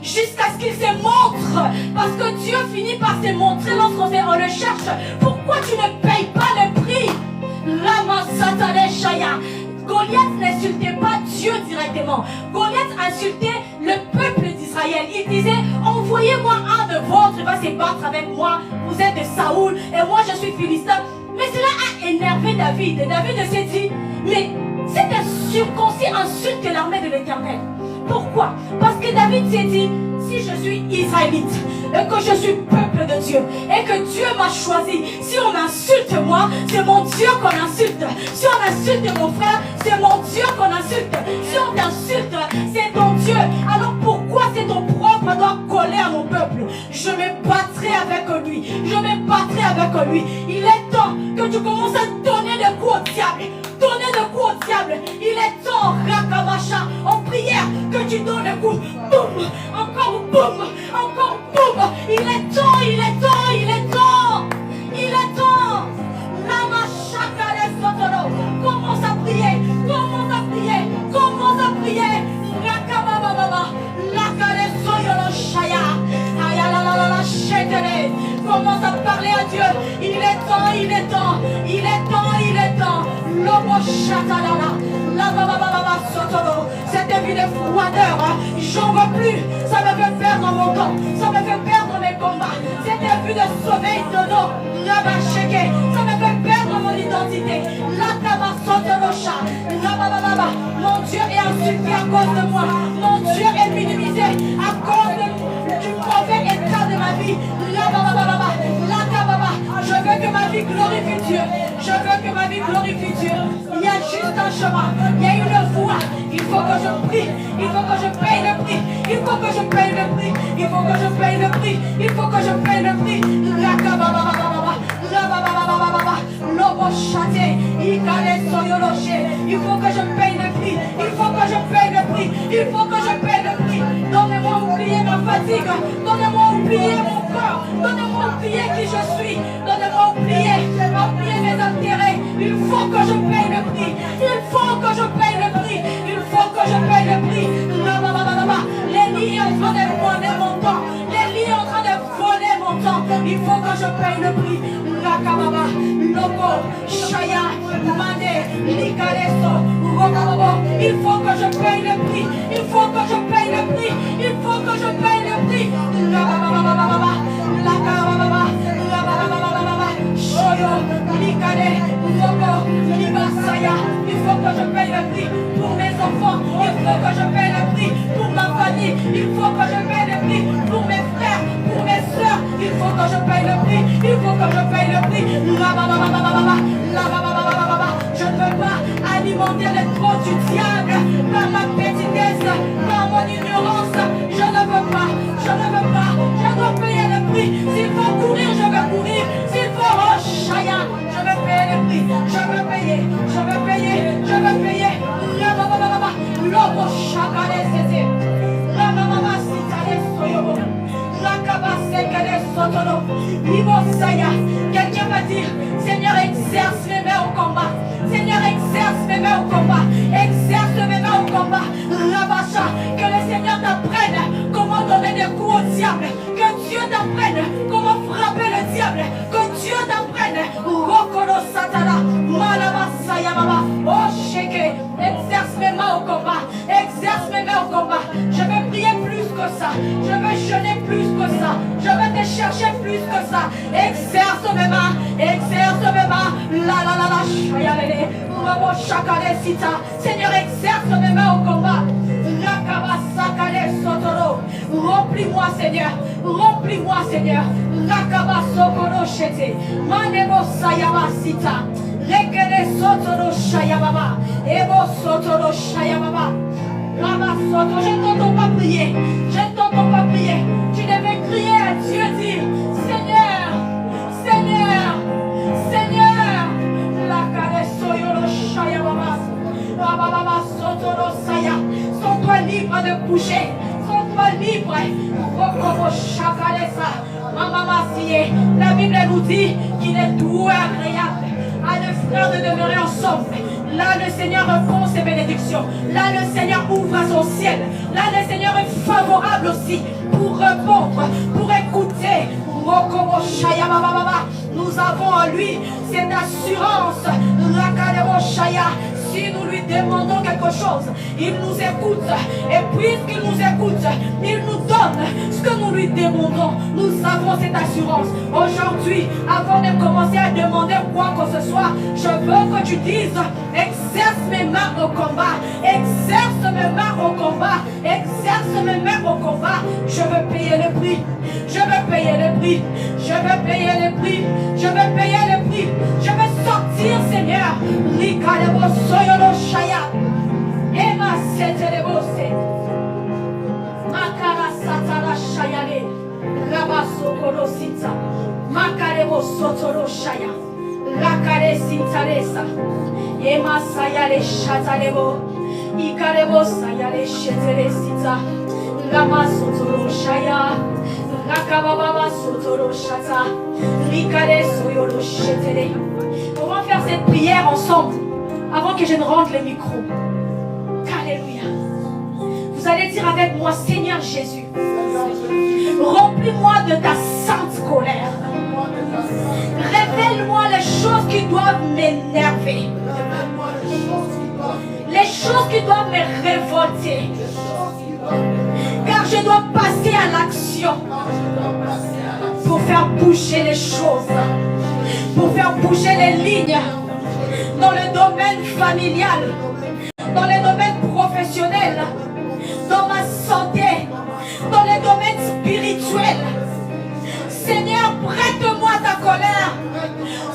jusqu'à ce qu'il se montre? Parce que Dieu finit par se montrer lorsqu'on le cherche. Pourquoi tu ne payes pas le prix? Lama Satane Shaya. Goliath n'insultait pas Dieu directement. Goliath insultait le peuple d'Israël. Il disait, envoyez-moi un de vôtres, il va se battre avec moi. Vous êtes de Saoul et moi je suis Philistin. Mais cela a énervé David. Et David s'est dit, mais cet incirconcis insulte l'armée de l'Éternel. Pourquoi? Parce que David s'est dit, si je suis israélite et que je suis peuple de Dieu et que Dieu m'a choisi, si on m'insulte moi, c'est mon Dieu qu'on insulte. Si on insulte mon frère, c'est mon Dieu qu'on insulte. Si on t'insulte, c'est ton Dieu. Alors pourquoi c'est ton propre doit coller à mon peuple? Je me battrai avec lui. Je me battrai avec lui. Il est temps que tu commences à donner des coups au diable. Donner des coups au diable. Il est temps, Rakamacha, en prière, que tu donnes des coups. Boum, encore boum, encore boum. Il est temps, il est temps, il est temps. Il est temps. Lama Shaka les Sotolo. Commence à prier, commence à prier, commence à prier. Rakababa, Lakale Soyolo Shaya. Ayalalala Shetele. Commence à parler à Dieu. Il est temps, il est temps, il est temps, il est temps. Lobo Shatalala. Labababa Sotolo. Cette vie de froideur, j'en veux plus. Ça me fait perdre mon temps, ça me fait perdre mes combats. Cette vie de sommeil de l'eau, Labasheke, ça me fait perdre mon identité. Lakaba Sotolo Sha. Labababa. Mon Dieu est insulté à cause de moi. Mon Dieu est minimisé à cause du mauvais état de ma vie. Je veux que ma vie glorifie Dieu. Je veux que ma vie glorifie Dieu. Il y a juste un chemin. Il y a une voie. Il faut que je prie. Il faut que je paye le prix. Il faut que je paye le prix. Il faut que je paye le prix. Il faut que je paye le prix. Lobo châté. Il faut que je paye le prix. Il faut que je paye le prix. Il faut que je paye le prix. Donnez-moi oublier ma fatigue. Donnez-moi oublier mon corps. Donnez-moi oublier qui je suis. Donnez-moi oublier mes intérêts. Il faut que je paye le prix. Il faut que je paye le prix. Il faut que je paye le prix. Les lits sont en train de voler mon temps. Les lits sont en train de voler mon temps. Il faut que je paye le prix. Rakababa, Lobo, Shaya, Mane, Likareso, Rokobo. Il faut que je paye le prix. Il faut que je paye le prix. Il faut que je paye le prix. Lakababa, Lakababa, Lakababa, Shoyo, Likare, Lobo, Libasaya. Il faut que je paye le prix pour mes enfants. Il faut que je paye le prix pour ma famille. Il faut que je paye le prix pour mes frères, pour mes soeurs. Il faut que je paye le prix. Il faut que je paye le prix. Je ne veux pas alimenter les trous du diable par ma petitesse, par mon ignorance. Je ne veux pas. Je ne veux pas. Je dois payer le prix. S'il faut courir, je vais courir. S'il faut Rochaya, je vais payer le prix. Je veux payer. Je veux payer. Je veux payer. Lobo Shakale Sete. Ramama Sitale Soyobo. Quelqu'un va dire, Seigneur, exerce mes mains au combat. Seigneur, exerce mes mains au combat. Exerce mes mains au combat. Rabacha, que le Seigneur t'apprenne comment donner des coups au diable. Que Dieu t'apprenne comment frapper le diable. Que Dieu t'apprenne. Rokolo Satana. Malama Sayamama. Oh, Sheke. Exerce mes mains au combat. Exerce mes mains au combat. marcher plus que ça. Exerce mes mains, exerce mes mains. Seigneur, exerce mes mains au combat. Remplis-moi, Seigneur. Remplis-moi, Seigneur. Manebo sayama sita. Rekele sotoro shayababa. Ebo sotoro shayababa. Rama soto, je ne t'entends pas prier. Je ne t'entends pas prier. Tu devais crier à Dieu, dire Seigneur, Seigneur, Seigneur. La kale soyoro shayababa. Rababa sotoro saya. Sens-toi libre de bouger. Sens-toi libre. Rokobo shakalesa. Maman, la Bible nous dit qu'il est doux et agréable à deux frères de demeurer ensemble. Là, le Seigneur répond ses bénédictions. Là, le Seigneur ouvre son ciel. Là, le Seigneur est favorable aussi pour répondre, pour écouter. Nous avons en lui cette assurance. Si nous lui demandons quelque chose, il nous écoute. Et puisqu'il nous écoute, il nous donne ce que nous lui demandons. Nous avons cette assurance. Aujourd'hui, avant de commencer à demander quoi que ce soit, je veux que tu dises, exerce mes mains au combat. Exerce mes mains au combat. Exerce mes mains au combat. Je veux payer le prix. Je veux payer le prix. Je veux payer le prix. Je veux payer le prix. Je veux sortir, Seigneur. Soyolo Shaya, Emma Setelebose, Makara Satara Shayale, Rabaso Korosita, Makarebo Sotoro Shaya, Rakare Sintaresa, Emma Sayale Shatalebo, Ikarebo Sayale Shetelesita, Rama Sotoro Shaya, Rakababa Sotoro Shata, Rikare Soyolo Shetele. On va faire cette prière ensemble. Avant que je ne rentre le micro. Alléluia. Vous allez dire avec moi, Seigneur Jésus, remplis-moi de ta sainte colère. Révèle-moi les choses qui doivent m'énerver. Les choses qui doivent me révolter. Car je dois passer à l'action pour faire bouger les choses. Pour faire bouger les lignes. Dans le domaine familial, dans le domaine professionnel, dans ma santé, dans le domaine spirituel. Seigneur, prête-moi ta colère.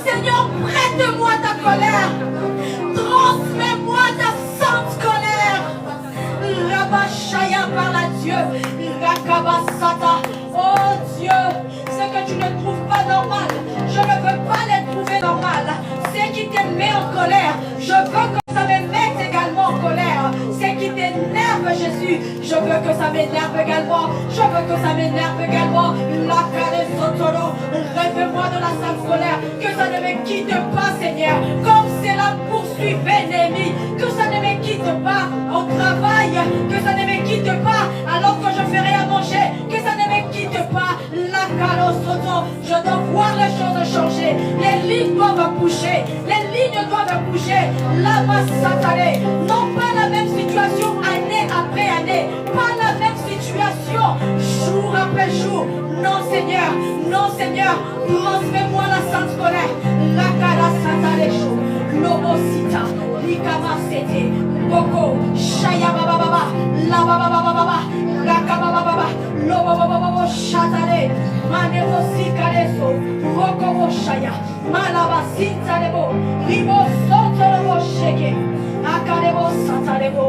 Seigneur, prête-moi ta colère. Transmets-moi ta sainte colère. Rabashaya par la Dieu. Rakabasata. Oh Dieu, ce que tu ne trouves pas normal, je ne veux pas les trouver normal. Ce qui te met en colère, je veux que ça me mette également en colère. Ce qui t'énerve, Jésus, je veux que ça m'énerve également. Je veux que ça m'énerve également. La calée sotolo, rêve-moi de la sainte colère. Que ça ne me quitte pas, Seigneur. Comme cela poursuit l'ennemi. Que ça ne me quitte pas au travail. Que ça ne me quitte pas alors que je ferai à manger. Que ça ne me quitte pas. La calée soto, je dois voir les choses changer. Les lignes doivent bouger. Les lignes doivent bouger. La masse satanée. Non pas la même situation année après année. Pas la même situation jour après jour. Non Seigneur. Non Seigneur. Transmets-moi la sainte colère. La cara satanée chou. Lobosita. Likama sete. Boko. Shaya baba baba. La baba baba baba. La kaba baba baba. Lobo chatane. Manebo sikareso. Roko shaya. Malaba sintalebo. Ribo sotolobo sheke. Akarebo satalebo.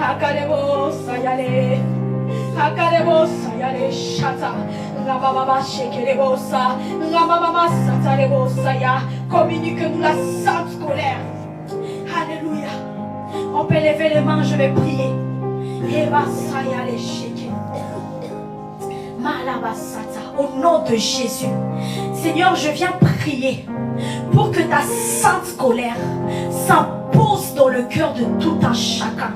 Akarebo sayale. Akarebo sayale shata. Rababa shekelebo sa. Rababa satalebo saya. Communique-nous la sainte colère. Alléluia. On peut lever les mains, je vais prier. Eva sayale sheke. Malabasata. Au nom de Jésus. Seigneur, je viens prier pour que ta sainte colère s'impose dans le cœur de tout un chacun.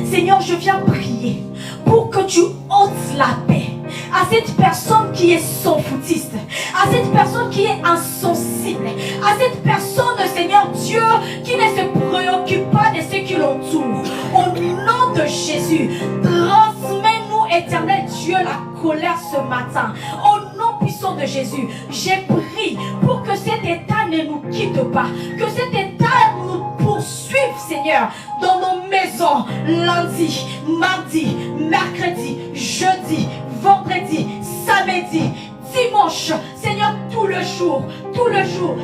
Seigneur, je viens prier pour que tu ôtes la paix à cette personne qui est sans foutiste, à cette personne qui est insensible, à cette personne, Seigneur Dieu, qui ne se préoccupe pas de ce qui l'entoure. Au nom de Jésus, transmets-nous, éternel Dieu, la colère ce matin. Au nom puissant sang de Jésus, j'ai prié pour que cet état ne nous quitte pas, que cet état nous poursuive, Seigneur, dans nos maisons, lundi, mardi, mercredi, jeudi, vendredi, samedi, dimanche, Seigneur, tout le jour,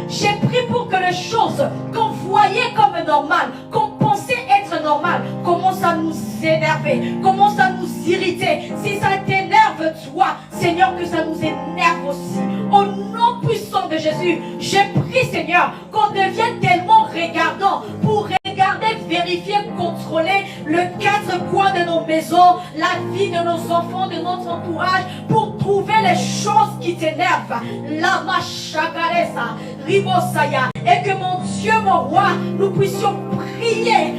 j'ai prié pour que les choses qu'on voyait comme normales, qu'on pensait être normales, commencent à nous énerver, commencent à nous irriter. Si ça t'énerve, toi, Seigneur, que ça nous énerve aussi. Au nom puissant de Jésus, j'ai prié, Seigneur, qu'on devienne tellement regardant pour regarder, vérifier, contrôler le quatre coins de nos maisons, la vie de nos enfants, de notre entourage, pour trouver les choses qui t'énervent. Lama Shakaresa, Ribosaya. Et que mon Dieu, mon roi, nous puissions prier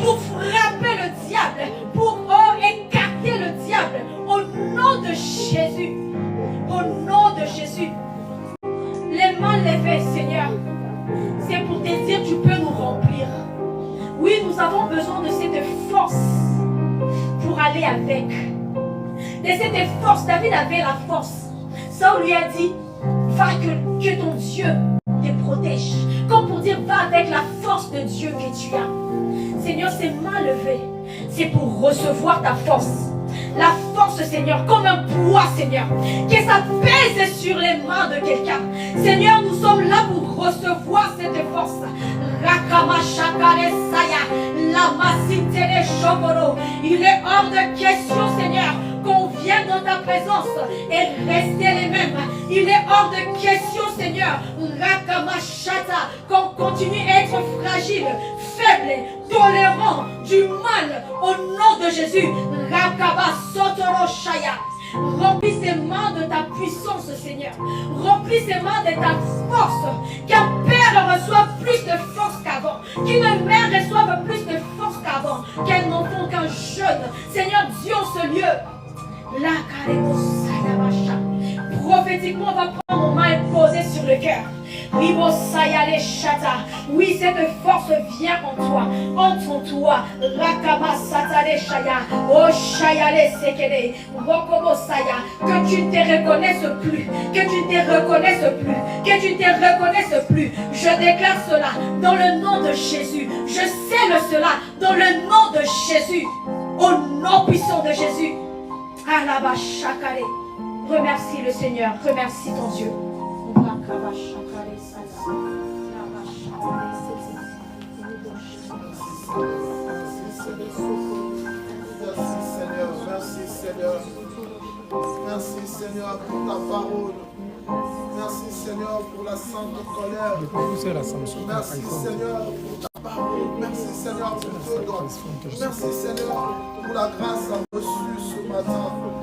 pour frapper le diable, pour écarter le diable. Au nom de Jésus. Au nom de Jésus. Les mains levées, Seigneur, c'est pour te dire tu peux nous remplir. Oui, nous avons besoin de cette force pour aller avec. De cette force, David avait la force. Saul lui a dit, va que ton Dieu te protège. Comme pour dire, va avec la force de Dieu que tu as. Seigneur, ces mains levées, c'est pour recevoir ta force. La force, Seigneur, comme un poids, Seigneur, que ça pèse sur les mains de quelqu'un. Seigneur, nous sommes là pour recevoir cette force. Il est hors de question, Seigneur, qu'on vienne dans ta présence et rester les mêmes. Il est hors de question, Seigneur, qu'on continue à être fragile, faible, tolérant du mal au nom de Jésus. Remplis ces mains de ta puissance, Seigneur. Remplis ces mains de ta force. Qu'un père reçoive plus de force qu'avant. Qu'une mère reçoive plus de force qu'avant. Qu'un enfant, qu'un jeune. Seigneur Dieu, ce lieu. Prophétiquement, on va prendre nos mains et poser sur le cœur. Oui, cette force vient en toi, entre en toi. Que tu ne te reconnaisses plus, que tu ne te reconnaisses plus, que tu ne te reconnaisses plus. Je déclare cela dans le nom de Jésus. Je scelle cela dans le nom de Jésus. Au nom puissant de Jésus. Remercie le Seigneur, remercie ton Dieu. Merci Seigneur. Merci Seigneur pour ta parole. Merci Seigneur pour la sainte colère. Merci Seigneur pour ta parole. Merci Seigneur pour ton don. Merci Seigneur pour la grâce reçue ce matin.